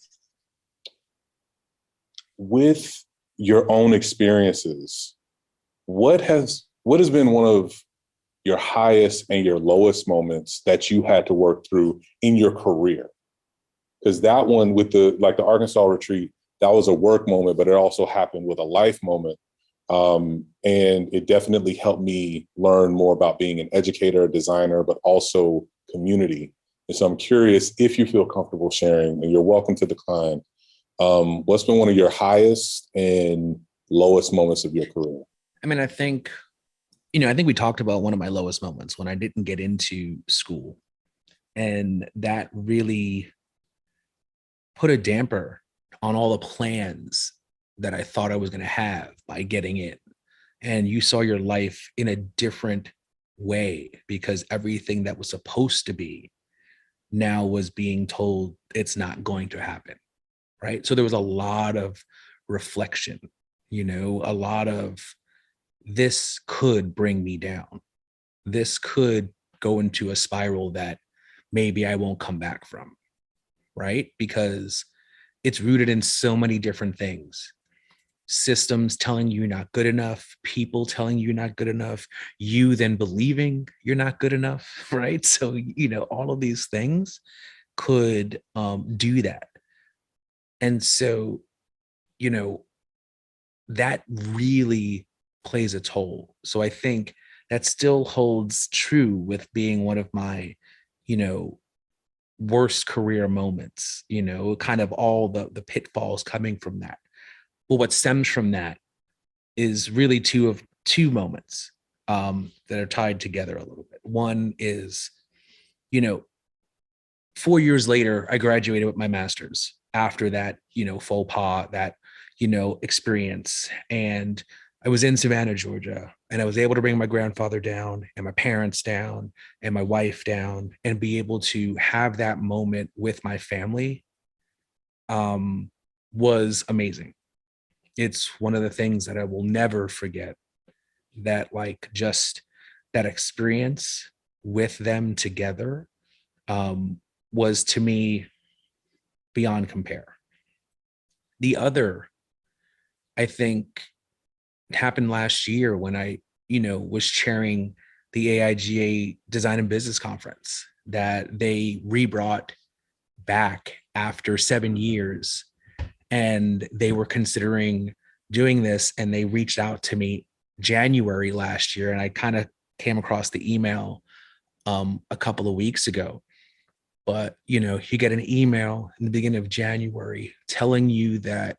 with your own experiences, what has been one of your highest and your lowest moments that you had to work through in your career? Because that one with the Arkansas retreat, that was a work moment, but it also happened with a life moment. And it definitely helped me learn more about being an educator, a designer, but also community. And so I'm curious if you feel comfortable sharing, and you're welcome to decline. What's been one of your highest and lowest moments of your career? I mean, I think we talked about one of my lowest moments when I didn't get into school. And that really put a damper on all the plans that I thought I was going to have by getting in. And you saw your life in a different way because everything that was supposed to be now was being told it's not going to happen. Right. So there was a lot of reflection, a lot of this could bring me down. This could go into a spiral that maybe I won't come back from. Right. Because it's rooted in so many different things. Systems telling you you're not good enough, people telling you you're not good enough, you then believing you're not good enough, right? So, all of these things could do that. And so, that really plays a toll. So I think that still holds true with being one of my, worst career moments, kind of all the pitfalls coming from that. Well, what stems from that is really two moments that are tied together a little bit. One is, 4 years later, I graduated with my master's after that, faux pas, that, experience. And I was in Savannah, Georgia, and I was able to bring my grandfather down and my parents down and my wife down and be able to have that moment with my family was amazing. It's one of the things that I will never forget, that just that experience with them together was to me beyond compare. The other, I think, happened last year when I, was chairing the AIGA Design and Business Conference that they rebrought back after 7 years. And they were considering doing this, and they reached out to me January last year. And I kind of came across the email a couple of weeks ago. But, you get an email in the beginning of January telling you that,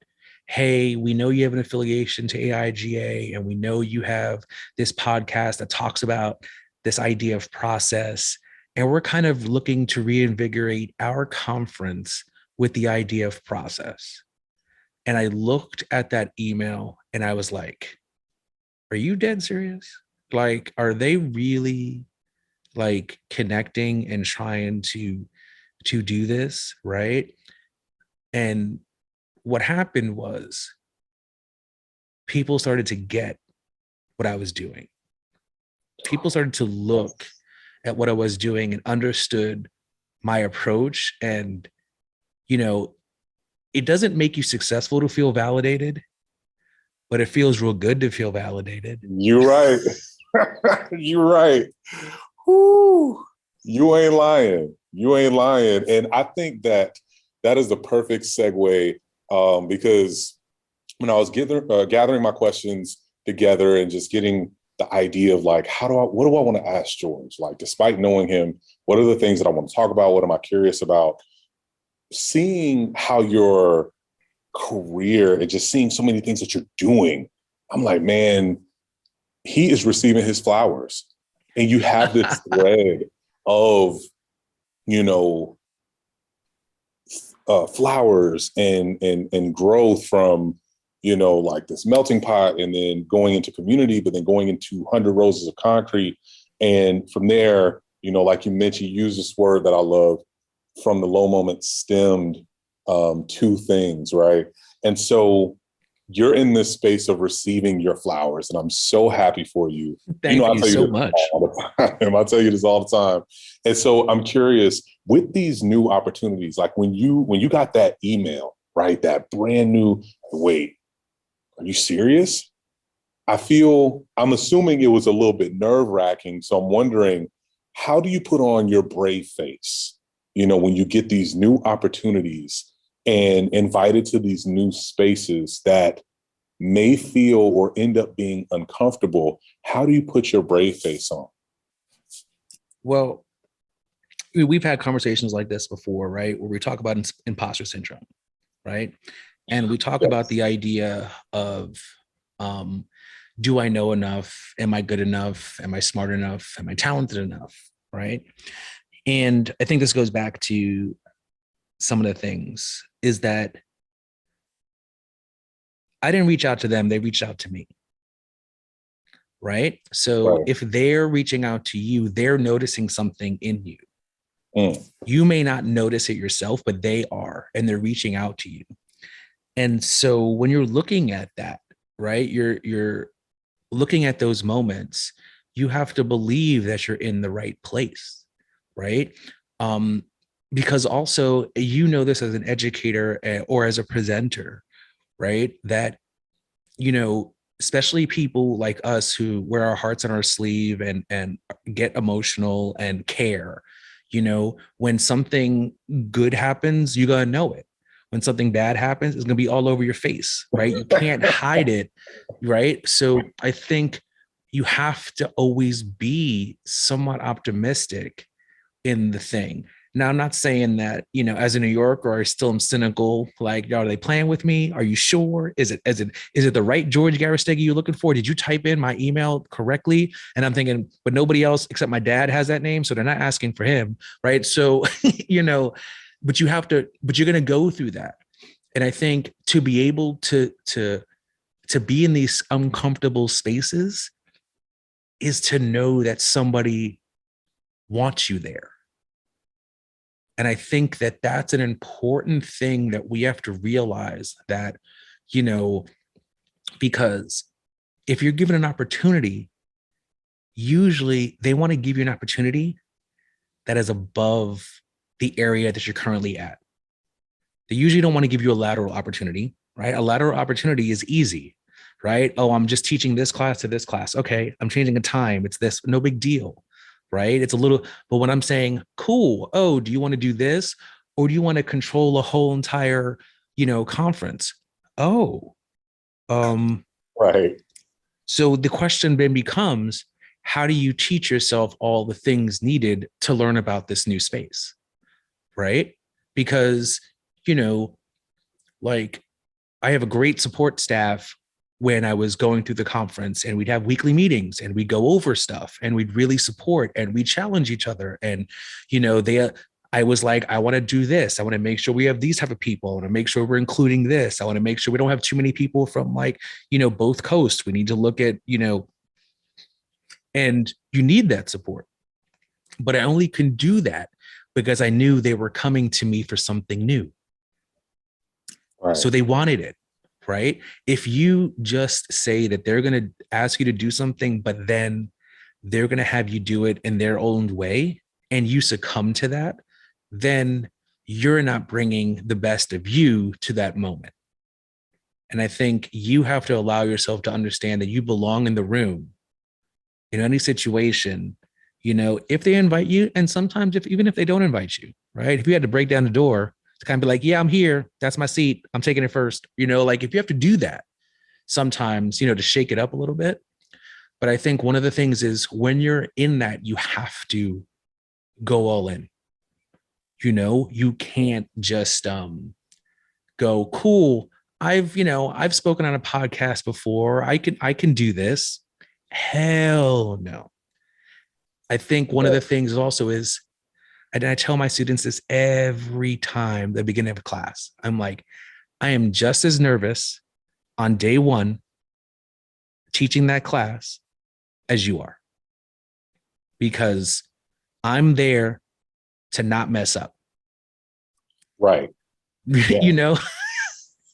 hey, we know you have an affiliation to AIGA, and we know you have this podcast that talks about this idea of process. And we're kind of looking to reinvigorate our conference with the idea of process. And I looked at that email and I was like, are you dead serious? Are they really connecting and trying to do this? Right. And what happened was people started to get what I was doing. People started to look at what I was doing and understood my approach. And, it doesn't make you successful to feel validated, but it feels real good to feel validated. You're right. You're right. Woo. You ain't lying. You ain't lying. And I think that is the perfect segue because when I was gathering my questions together and just getting the idea of what do I want to ask George? Despite knowing him, what are the things that I want to talk about? What am I curious about? Seeing how your career and just seeing so many things that you're doing, I'm like, man, he is receiving his flowers. And you have this thread of, flowers and growth from, this melting pot, and then going into community, but then going into 100 roses of concrete. And from there, like you mentioned, you use this word that I love, from the low moment stemmed two things, right? And so you're in this space of receiving your flowers, and I'm so happy for you. Thank I you tell you so this much. all the time. I tell you this all the time. And so I'm curious, with these new opportunities, like when you got that email, right? That brand new, wait, are you serious? I'm assuming it was a little bit nerve-wracking. So I'm wondering, how do you put on your brave face, when you get these new opportunities and invited to these new spaces that may feel or end up being uncomfortable? How do you put your brave face on? Well, we've had conversations like this before, right? Where we talk about imposter syndrome, right? And we talk about the idea of, do I know enough? Am I good enough? Am I smart enough? Am I talented enough? Right. And I think this goes back to some of the things is that I didn't reach out to them. They reached out to me. Right. So if they're reaching out to you, they're noticing something in you. You may not notice it yourself, but they are, and they're reaching out to you. And so when you're looking at that, right, you're looking at those moments, you have to believe that you're in the right place, right? Because also, this as an educator or as a presenter, right? That, especially people like us who wear our hearts on our sleeve and get emotional and care, when something good happens, you're going to know it. When something bad happens, it's going to be all over your face, right? You can't hide it, right? So I think you have to always be somewhat optimistic in the thing. Now, I'm not saying that, as a New Yorker, I still am cynical. Like, are they playing with me? Are you sure? Is it the right George Garrastegui you're looking for? Did you type in my email correctly? And I'm thinking, but nobody else except my dad has that name, so they're not asking for him, right? So, but you're going to go through that. And I think to be able to be in these uncomfortable spaces is to know that somebody wants you there. And I think that that's an important thing that we have to realize that, because if you're given an opportunity, usually they want to give you an opportunity that is above the area that you're currently at. They usually don't want to give you a lateral opportunity, right? A lateral opportunity is easy, right? Oh, I'm just teaching this class to this class. Okay, I'm changing a time. It's this, no big deal, right? It's a little, but when I'm saying, cool, oh, do you want to do this? Or do you want to control a whole entire, conference? Oh, right. So the question then becomes, how do you teach yourself all the things needed to learn about this new space? Right? Because, like I have a great support staff when I was going through the conference, and we'd have weekly meetings and we'd go over stuff and we'd really support and we challenge each other. And, I was like, I want to do this. I want to make sure we have these type of people. I want to make sure we're including this. I want to make sure we don't have too many people from both coasts. We need to look at, and you need that support. But I only can do that because I knew they were coming to me for something new. Right. So they wanted it, right? If you just say that they're going to ask you to do something, but then they're going to have you do it in their own way, and you succumb to that, then you're not bringing the best of you to that moment. And I think you have to allow yourself to understand that you belong in the room in any situation, if they invite you, and sometimes even if they don't invite you, right? If you had to break down the door to kind of be like, yeah, I'm here. That's my seat. I'm taking it first. Like if you have to do that sometimes, to shake it up a little bit. But I think one of the things is when you're in that, you have to go all in. You can't just go, cool. I've spoken on a podcast before. I can do this. Hell no. I think one of the things also is, and I tell my students this every time they begin to have a class. I'm like, I am just as nervous on day one teaching that class as you are, because I'm there to not mess up. Right. Yeah.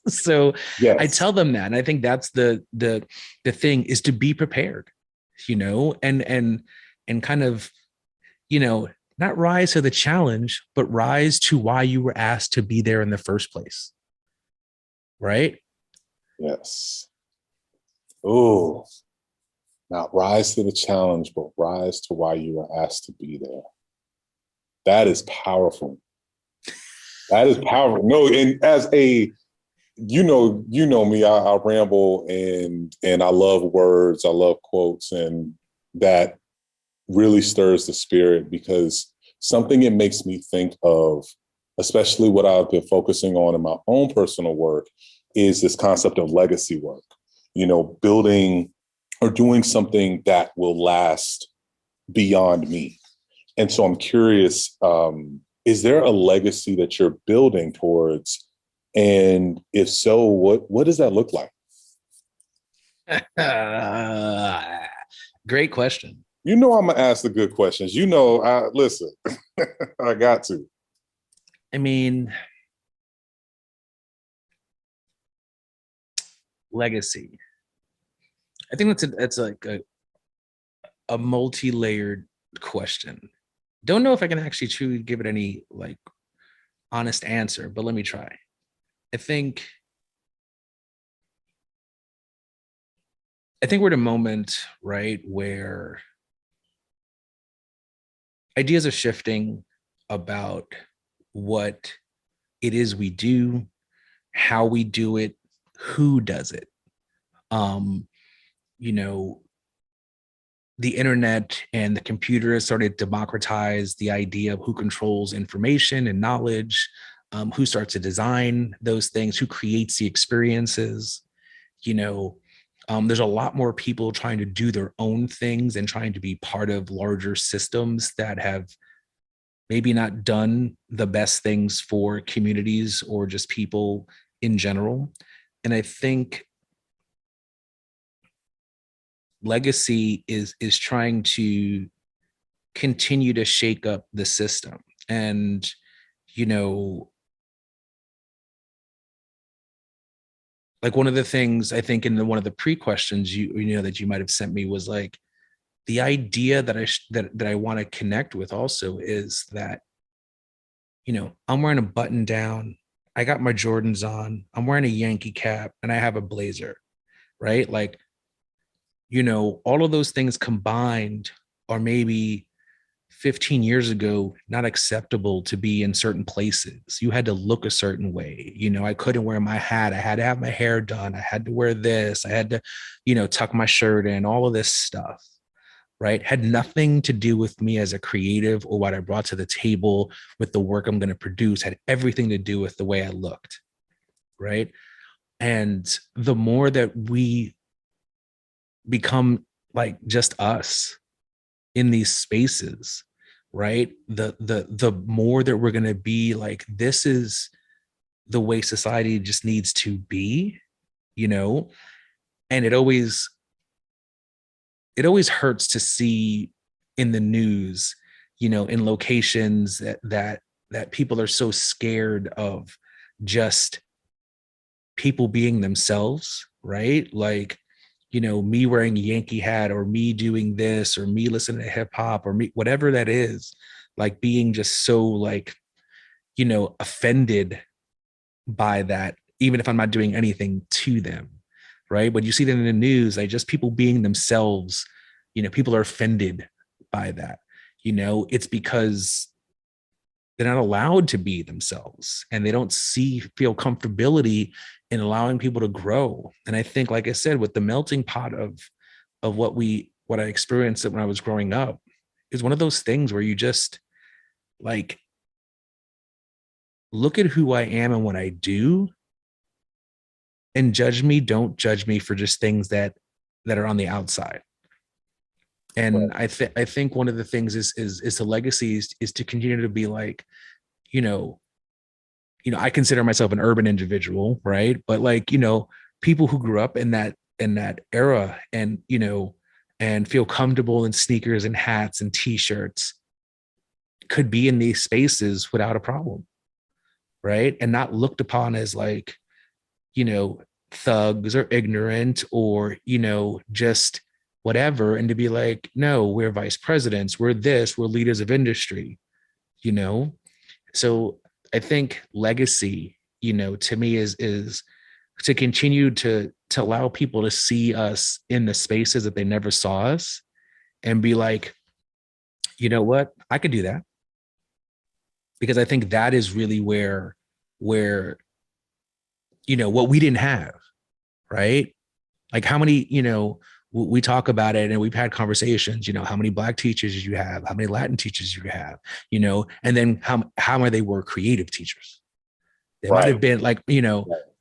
So I Yes. tell them that, and I think that's the thing, is to be prepared, and kind of, not rise to the challenge, but rise to why you were asked to be there in the first place. Right? Yes. Oh, not rise to the challenge, but rise to why you were asked to be there. That is powerful. That is powerful. No, and as a you know me, I ramble and I love words, I love quotes, and that really stirs the spirit because something it makes me think of, especially what I've been focusing on in my own personal work, is this concept of legacy work. Building or doing something that will last beyond me. And so I'm curious, is there a legacy that you're building towards? And if so, what does that look like? Great question. I'm gonna ask the good questions. I listen. I got to. I mean, legacy. I think that's like a multi-layered question. Don't know if I can actually truly give it any like honest answer, but let me try. I think we're at a moment, right, where ideas are shifting about what it is we do, how we do it, who does it. Um, you know, the internet and the computer has started to democratize the idea of who controls information and knowledge, who starts to design those things, who creates the experiences. There's a lot more people trying to do their own things and trying to be part of larger systems that have maybe not done the best things for communities or just people in general. And I think legacy is trying to continue to shake up the system. And like one of the things I think in one of the pre-questions that you might have sent me was like, the idea that I want to connect with also is that I'm wearing a button down, I got my Jordans on, I'm wearing a Yankee cap, and I have a blazer, right? Like, all of those things combined are maybe 15 years ago not acceptable to be in certain places. You had to look a certain way. I couldn't wear my hat. I had to have my hair done. I had to wear this. I had to, tuck my shirt in, all of this stuff, right? Had nothing to do with me as a creative or what I brought to the table with the work I'm going to produce, had everything to do with the way I looked, right? And the more that we become like just us in these spaces, right, the more that we're going to be like, this is the way society just needs to be. And it always hurts to see in the news, in locations that people are so scared of just people being themselves, right? Like, me wearing a Yankee hat, or me doing this, or me listening to hip hop, or me, whatever that is, like being just so like, offended by that, even if I'm not doing anything to them, right? But you see that in the news, like just people being themselves, people are offended by that. It's because they're not allowed to be themselves, and they don't feel comfortability in allowing people to grow. And I think, like I said, with the melting pot of what I experienced when I was growing up, is one of those things where you just like look at who I am and what I do, and don't judge me for just things that are on the outside. And I think one of the things is the legacy is to continue to be like, I consider myself an urban individual, right? But like, people who grew up in that era, and and feel comfortable in sneakers and hats and t-shirts, could be in these spaces without a problem, right? And not looked upon as like, thugs or ignorant or, just whatever. And to be like, no, we're vice presidents, we're this, we're leaders of industry, you know? So I think legacy, to me is to continue to allow people to see us in the spaces that they never saw us and be like, you know what, I could do that. Because I think that is really where what we didn't have, right? Like how many, we talk about it and we've had conversations, how many Black teachers you have, how many Latin teachers you have, and then how many they were creative teachers. They might have been like,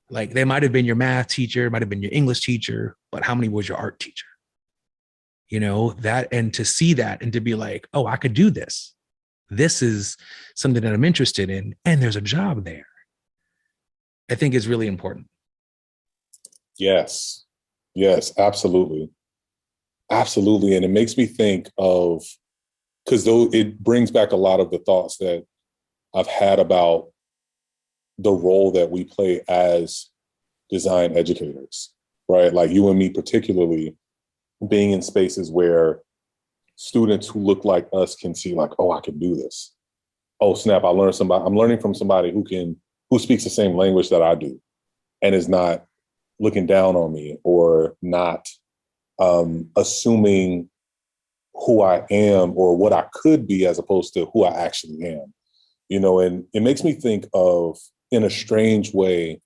like they might have been your math teacher, might have been your English teacher, but how many was your art teacher? That, and to see that and to be like, oh, I could do this. This is something that I'm interested in, and there's a job there. I think is really important. Yes. Yes, absolutely. Absolutely. And it makes me think of, because though it brings back a lot of the thoughts that I've had about the role that we play as design educators, right? Like you and me, particularly being in spaces where students who look like us can see like, oh, I can do this. Oh, snap, I'm learning from somebody who speaks the same language that I do and is not looking down on me or not assuming who I am or what I could be as opposed to who I actually am. And it makes me think of, in a strange way,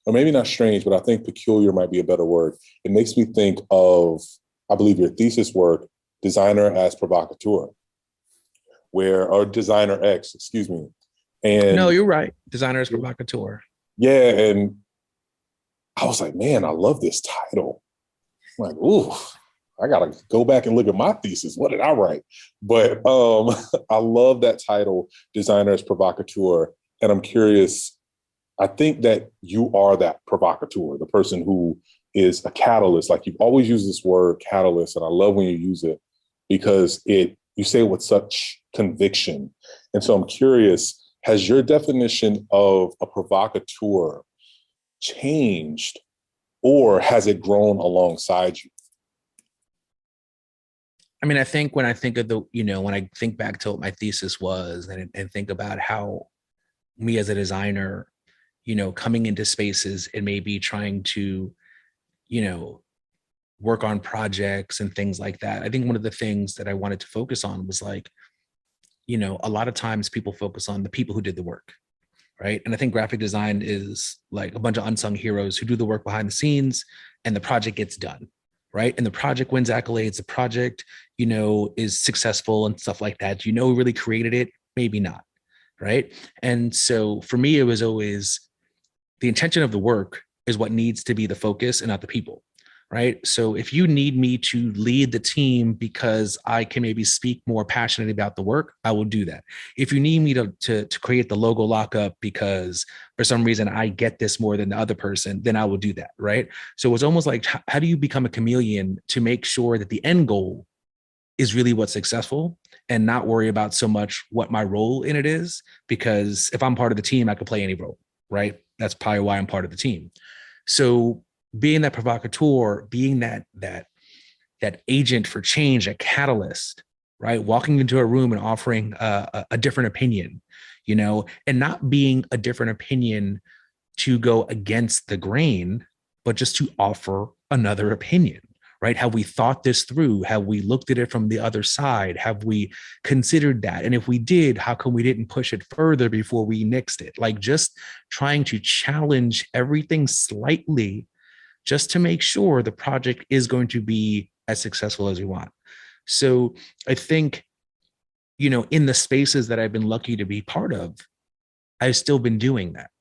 or maybe not strange, but I think peculiar might be a better word. It makes me think of, I believe, your thesis work, Designer as Provocateur, or Designer X, excuse me. And no, you're right. Designer as Provocateur. Yeah. And I was like, man, I love this title. I'm like, ooh, I got to go back and look at my thesis. What did I write? But I love that title, Designer as Provocateur. And I'm curious, I think that you are that provocateur, the person who is a catalyst. Like you've always used this word catalyst, and I love when you use it because you say it with such conviction. And so I'm curious, has your definition of a provocateur changed or has it grown alongside you? I mean, I think when I think of when I think back to what my thesis was and think about how me as a designer, coming into spaces and maybe trying to, work on projects and things like that. I think one of the things that I wanted to focus on was like, a lot of times people focus on the people who did the work, right? And I think graphic design is like a bunch of unsung heroes who do the work behind the scenes and the project gets done, right? And the project wins accolades, the project, is successful and stuff like that. Who really created it? Maybe not, right? And so for me, it was always the intention of the work is what needs to be the focus and not the people, right? So if you need me to lead the team because I can maybe speak more passionately about the work, I will do that. If you need me to create the logo lockup because for some reason I get this more than the other person, then I will do that, right? So it's almost like, how do you become a chameleon to make sure that the end goal is really what's successful and not worry about so much what my role in it is? Because if I'm part of the team, I could play any role, right? That's probably why I'm part of the team. So being that provocateur, being that agent for change, a catalyst, right? Walking into a room and offering a different opinion, and not being a different opinion to go against the grain, but just to offer another opinion, right? Have we thought this through? Have we looked at it from the other side? Have we considered that? And if we did, how come we didn't push it further before we nixed it? Like just trying to challenge everything slightly just to make sure the project is going to be as successful as we want. So I think, in the spaces that I've been lucky to be part of, I've still been doing that.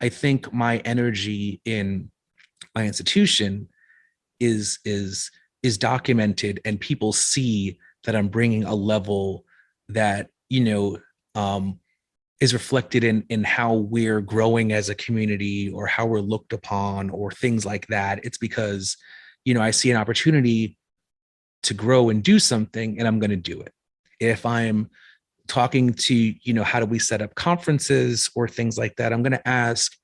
I think my energy in my institution is documented and people see that I'm bringing a level that, is reflected in how we're growing as a community or how we're looked upon or things like that. It's because, I see an opportunity to grow and do something and I'm going to do it. If I'm talking to, how do we set up conferences or things like that, I'm going to ask,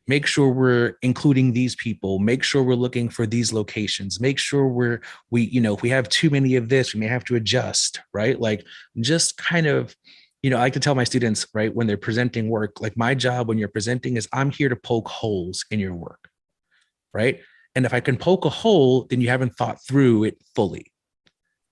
make sure we're including these people, make sure we're looking for these locations, make sure if we have too many of this, we may have to adjust, right? Like just kind of, I like to tell my students, right, when they're presenting work, like my job when you're presenting is I'm here to poke holes in your work, right? And if I can poke a hole, then you haven't thought through it fully,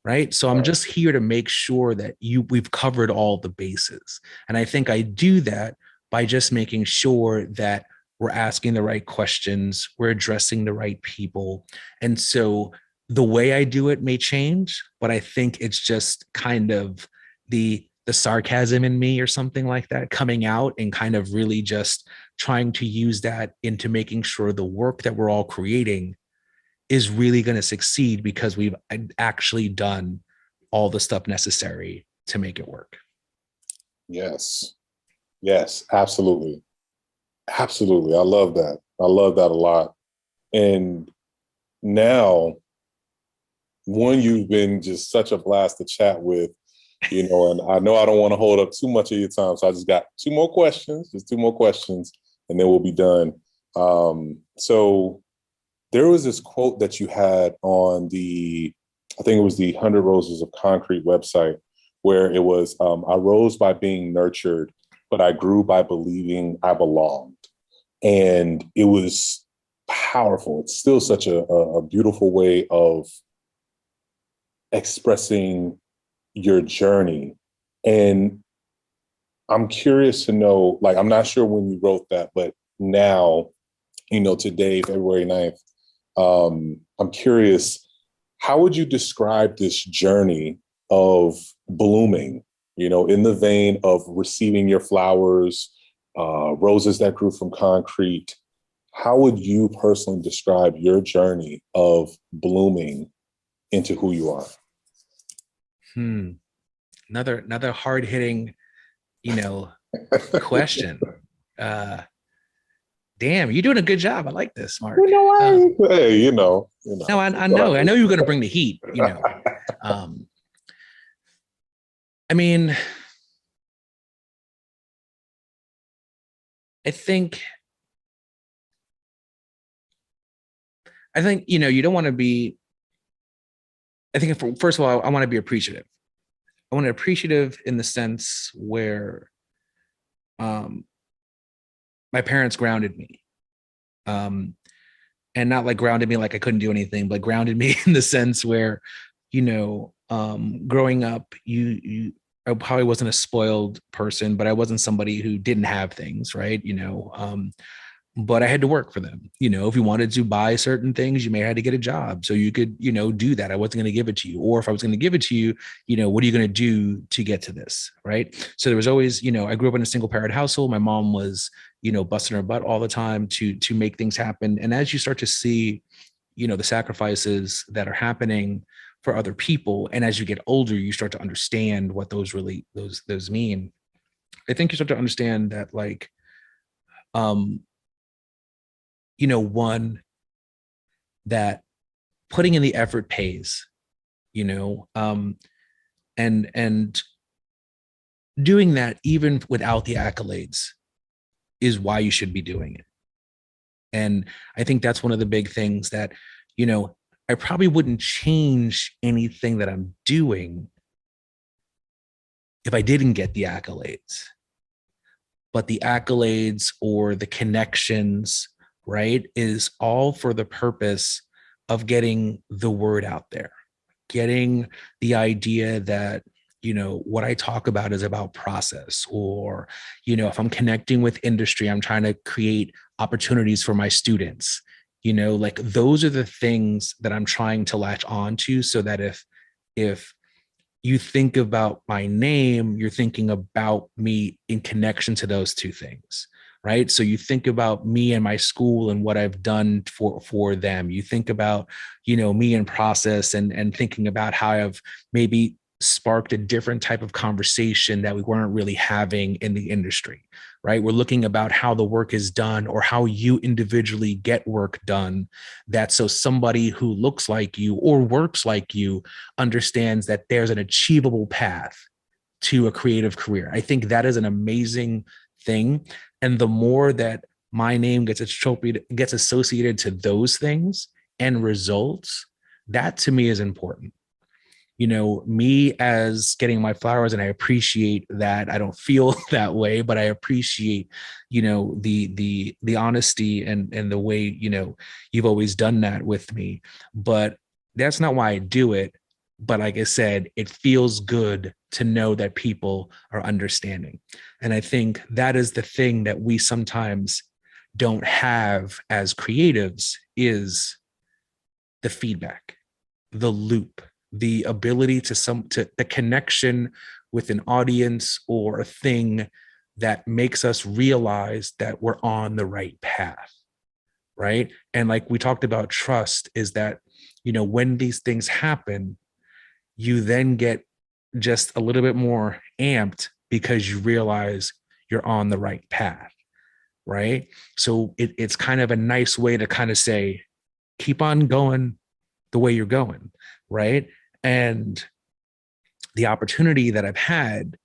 right? So I'm just here to make sure that we've covered all the bases. And I think I do that by just making sure that we're asking the right questions, we're addressing the right people. And so the way I do it may change, but I think it's just kind of the sarcasm in me or something like that coming out and kind of really just trying to use that into making sure the work that we're all creating is really going to succeed because we've actually done all the stuff necessary to make it work. Yes. Yes, absolutely. Absolutely. I love that. I love that a lot. And now, one, you've been just such a blast to chat with, and I know I don't want to hold up too much of your time. So I just got two more questions, and then we'll be done. So there was this quote that you had on I think it was the 100 Roses of Concrete website, where it was, I rose by being nurtured, but I grew by believing I belonged. And it was powerful. It's still such a beautiful way of expressing your journey. And I'm curious to know, like, I'm not sure when you wrote that, but now, today, February 9th, I'm curious, how would you describe this journey of blooming, in the vein of receiving your flowers, roses that grew from concrete? How would you personally describe your journey of blooming into who you are? Another hard-hitting, question. Damn, you're doing a good job. I like this, Mark. Hey, No, I know you're going to bring the heat. I mean, I think you don't want to be. I think first of all, I want to be appreciative. I want to be appreciative in the sense where my parents grounded me. And not like grounded me like I couldn't do anything, but grounded me in the sense where, growing up, I probably wasn't a spoiled person, but I wasn't somebody who didn't have things, right? But I had to work for them. If you wanted to buy certain things, you may have had to get a job so you could, do that. I wasn't going to give it to you. Or if I was going to give it to you, what are you going to do to get to this? Right. So there was always, I grew up in a single parent household. My mom was, busting her butt all the time to make things happen. And as you start to see, the sacrifices that are happening for other people, and as you get older, you start to understand what those mean. I think you start to understand that, like, one, that putting in the effort pays, and doing that even without the accolades is why you should be doing it. And I think that's one of the big things that, I probably wouldn't change anything that I'm doing if I didn't get the accolades. But the accolades or the connections, right, is all for the purpose of getting the word out there, getting the idea that, what I talk about is about process, or, if I'm connecting with industry, I'm trying to create opportunities for my students, like those are the things that I'm trying to latch on to, so that if you think about my name, you're thinking about me in connection to those two things, right? So you think about me and my school and what I've done for them. You think about, me in process and thinking about how I've maybe sparked a different type of conversation that we weren't really having in the industry, right? We're looking about how the work is done, or how you individually get work done, that so somebody who looks like you or works like you understands that there's an achievable path to a creative career. I think that is an amazing thing. And the more that my name gets associated to those things and results, that to me is important. Me as getting my flowers, and I appreciate that. I don't feel that way, but I appreciate, the honesty and the way, you've always done that with me. But that's not why I do it. But like I said, it feels good to know that people are understanding. And I think that is the thing that we sometimes don't have as creatives, is the feedback, the loop, the ability to the connection with an audience or a thing that makes us realize that we're on the right path, right? And like we talked about, trust is that, when these things happen, you then get just a little bit more amped because you realize you're on the right path, right? So it's kind of a nice way to kind of say, keep on going the way you're going, right? And the opportunity that I've had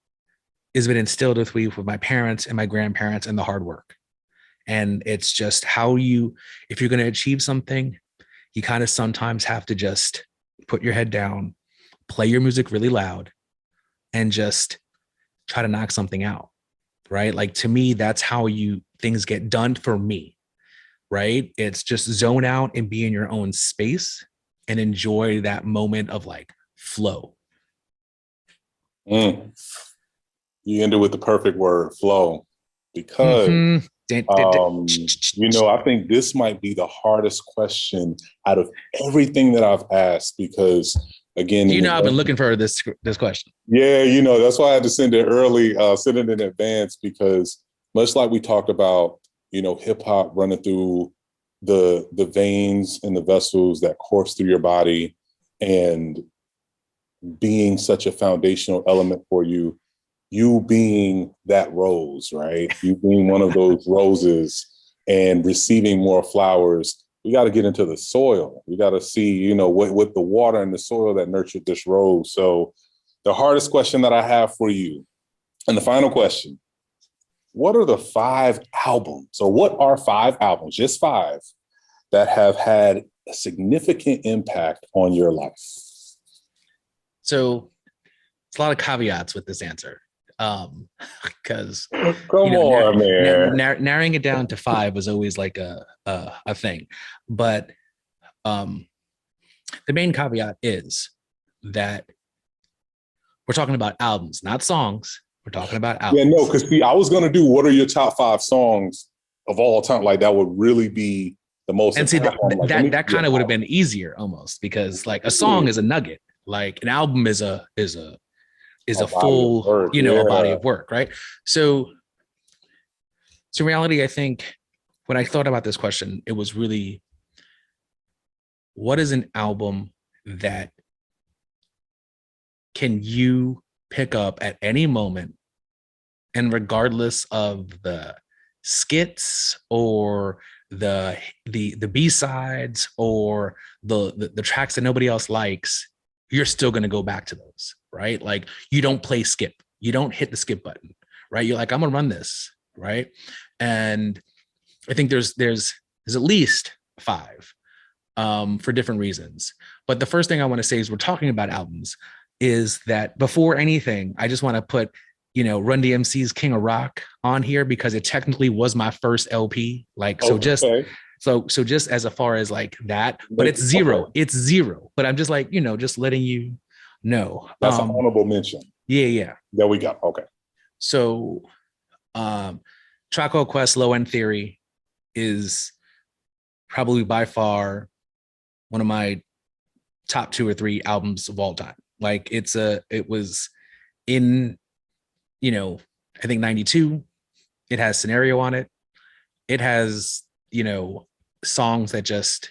has been instilled with me with my parents and my grandparents and the hard work. And it's just if you're going to achieve something, you kind of sometimes have to just put your head down, play your music really loud, and just try to knock something out, right? Like, to me, that's how things get done for me, right? It's just zone out and be in your own space and enjoy that moment of like flow. You ended with the perfect word, flow, because I think this might be the hardest question out of everything that I've asked, because again, I've been looking for this question. Yeah, that's why I had to send it early, send it in advance, because much like we talked about, hip hop running through the veins and the vessels that course through your body, and being such a foundational element for you being that rose, right? You being one of those roses and receiving more flowers. We got to get into the soil. We got to see, what the water and the soil that nurtured this rose. So the hardest question that I have for you, and the final question, what are the 5 albums, or what are 5 albums, just 5, that have had a significant impact on your life? So it's a lot of caveats with this answer. Because narrowing it down to 5 was always like a thing. But the main caveat is that we're talking about albums, not songs. We're talking about albums. Yeah, no, because I was going to do, what are your top 5 songs of all time? Like, that would really be the most. And see, that kind of would have been easier almost, because like a song is a nugget. Like an album is a full, a body of work, right? So in reality, I think when I thought about this question, it was really, what is an album that can you pick up at any moment, and regardless of the skits or the B-sides or the tracks that nobody else likes, you're still going to go back to those, right? Like, you don't play skip. You don't hit the skip button, right? You're like, I'm going to run this, right? And I think there's at least 5 for different reasons. But the first thing I want to say is, we're talking about albums, is that before anything, I just want to put, Run DMC's King of Rock on here, because it technically was my first LP. Like, so just as far as like that, but it's 0. Okay. It's 0. But I'm just like, just letting you know. That's an honorable mention. Yeah. There we go. Okay. So Tribe Called Quest Low End Theory is probably by far one of my top 2 or 3 albums of all time. Like, it was in, I think 92. It has Scenario on it. It has, songs that just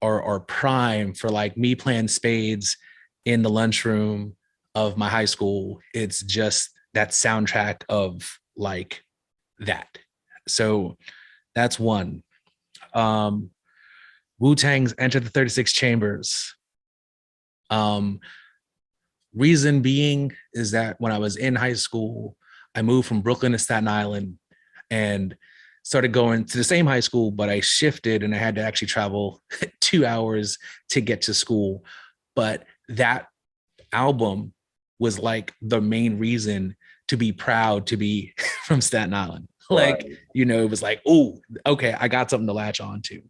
are prime for like me playing spades in the lunchroom of my high school. It's just that soundtrack of like that. So that's one. Wu-Tang's Enter the 36 Chambers. Reason being is that when I was in high school, I moved from Brooklyn to Staten Island, and started going to the same high school, but I shifted and I had to actually travel 2 hours to get to school. But that album was like the main reason to be proud to be from Staten Island. Like, Right. it was like, oh, okay, I got something to latch on to.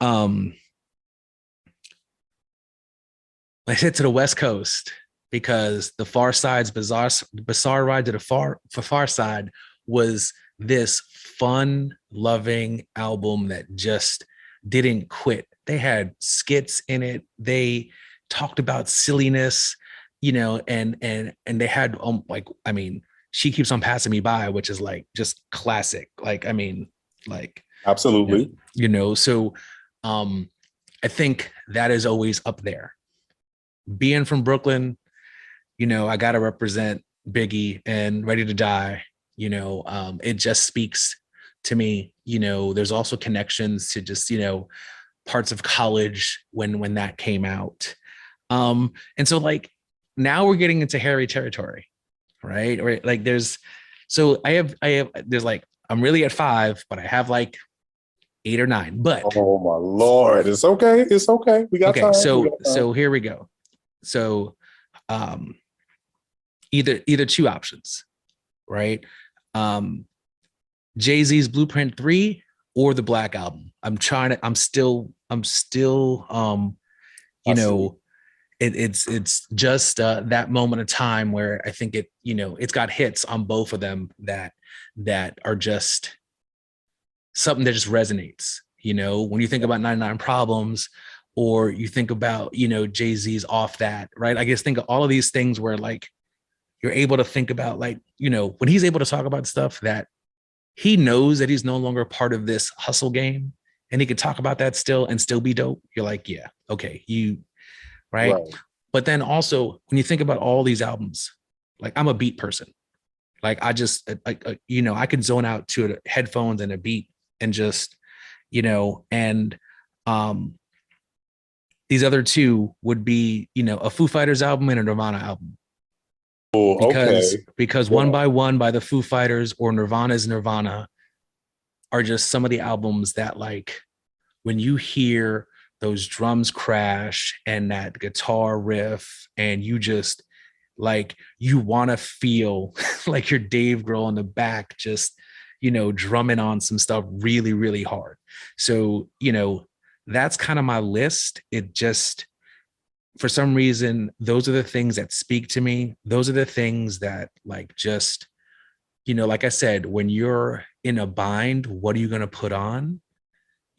I hit to the West Coast because the Far Side's bizarre ride to the far side was this fun loving album that just didn't quit. They had skits in it. They talked about silliness, and they had She Keeps on Passing Me By, which is like just classic. Absolutely. So I think that is always up there. Being from Brooklyn, I got to represent Biggie and Ready to Die. It just speaks to me. There's also connections to just, parts of college when that came out. And so like now we're getting into hairy territory, right? Or like there's like, I'm really at 5, but I have like 8 or 9. But oh my Lord, it's okay. It's okay. We got time. So here we go. So either 2 options, right? Jay-Z's Blueprint 3 or the Black Album. I'm still it's just that moment of time where I think it's got hits on both of them that are just something that just resonates. When you think about 99 Problems, or you think about, Jay-Z's Off That, right? I guess think of all of these things where like you're able to think about like, when he's able to talk about stuff that he knows that he's no longer part of this hustle game, and he could talk about that still and still be dope. You're like, yeah, okay, right? But then also when you think about all these albums, like I'm a beat person. Like I can zone out to the headphones and a beat and just, and these other 2 would be, a Foo Fighters album and a Nirvana album. Oh, because One by One by the Foo Fighters or Nirvana's Nirvana are just some of the albums that like when you hear those drums crash and that guitar riff and you just like you want to feel like you're Dave Grohl in the back just drumming on some stuff really really hard. So that's kind of my list. It just, for some reason, those are the things that speak to me. Those are the things that like just, like I said, when you're in a bind, what are you going to put on?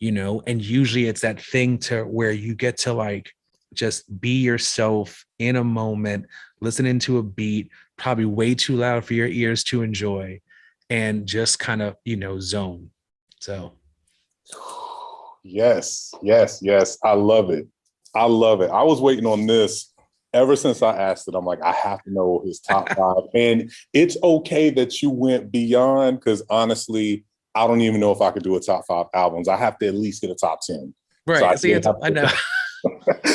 And usually it's that thing to where you get to like just be yourself in a moment, listening to a beat, probably way too loud for your ears to enjoy, and just kind of, zone. So. Yes. I love it. I was waiting on this ever since I asked it. I'm like, I have to know his top 5. And it's okay that you went beyond, because honestly, I don't even know if I could do a top 5 albums. I have to at least get a top 10. Right. So I know.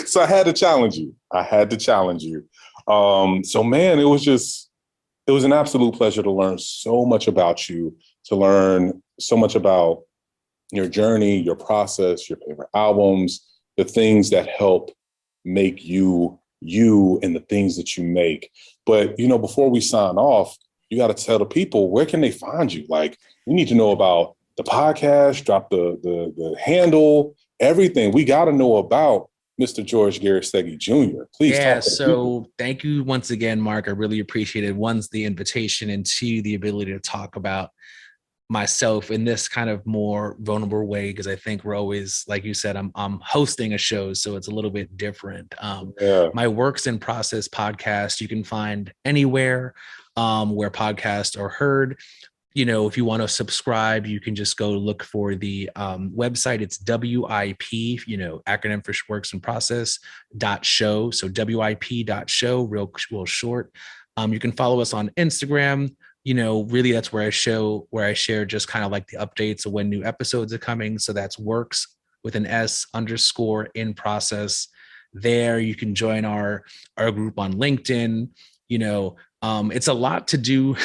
So I had to challenge you. So man, it was an absolute pleasure to learn so much about you, to learn so much about your journey, your process, your favorite albums, the things that help make you, and the things that you make. But, before we sign off, you got to tell the people, where can they find you? Like, we need to know about the podcast, drop the handle, everything. We got to know about Mr. George Garrastegui Jr. Please. Yeah. So thank you once again, Mark. I really appreciate it. 1, the invitation, and 2, the ability to talk about myself in this kind of more vulnerable way, because I think we're always, like you said, I'm hosting a show, so it's a little bit different. My Works in Process podcast you can find anywhere where podcasts are heard. If you want to subscribe, you can just go look for the website. It's WIP, acronym for Works in Process .show. So WIP.show, real short. You can follow us on Instagram. Really that's where I share just kind of like the updates of when new episodes are coming. So that's works with an S _ in process. There you can join our group on LinkedIn. It's a lot to do,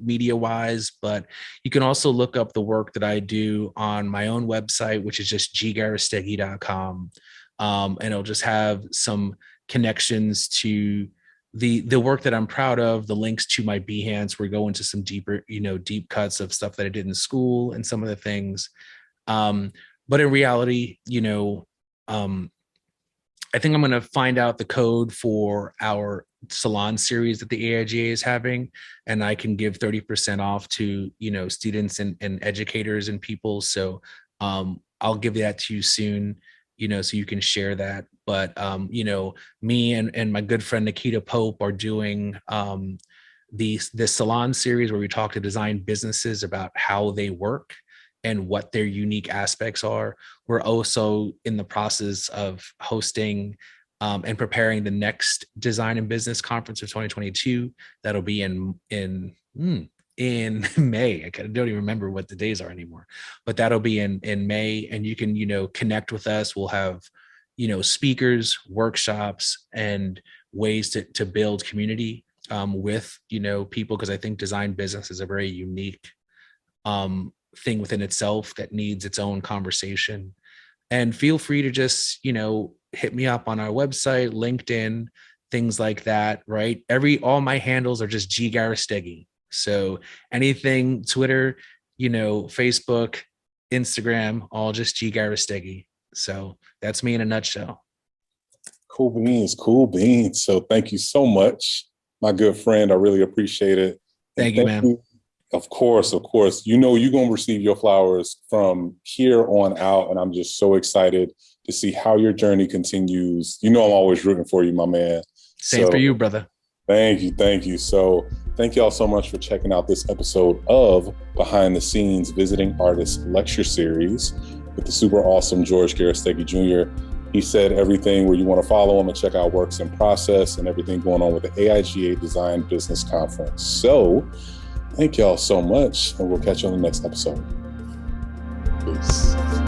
media wise, but you can also look up the work that I do on my own website, which is just garrastegui.com. And it'll just have some connections to the work that I'm proud of, the links to my Behance, where we go into some deeper, deep cuts of stuff that I did in school and some of the things. But in reality, I think I'm going to find out the code for our salon series that the AIGA is having, and I can give 30% off to, students and educators and people. So I'll give that to you soon, so you can share that. But, me and my good friend Nikita Pope are doing the salon series where we talk to design businesses about how they work and what their unique aspects are. We're also in the process of hosting and preparing the next design and business conference of 2022. That'll be in May. I don't even remember what the days are anymore, but that'll be in May. And you can, connect with us. We'll have, speakers, workshops, and ways to build community with, people, because I think design business is a very unique thing within itself that needs its own conversation. And feel free to just, hit me up on our website, LinkedIn, things like that, right? All my handles are just G Garrastegui. So anything, Twitter, Facebook, Instagram, all just G Garrastegui. So that's me in a nutshell. Cool beans. So thank you so much, my good friend. I really appreciate it. Thank you, man. Of course. You're going to receive your flowers from here on out. And I'm just so excited to see how your journey continues. I'm always rooting for you, my man. Same for you, brother. Thank you. So thank y'all so much for checking out this episode of Behind the Scenes Visiting Artist Lecture Series with the super awesome George Garrastegui Jr. He said everything where you want to follow him and check out works in process and everything going on with the AIGA Design Business Conference. So thank y'all so much, and we'll catch you on the next episode. Peace.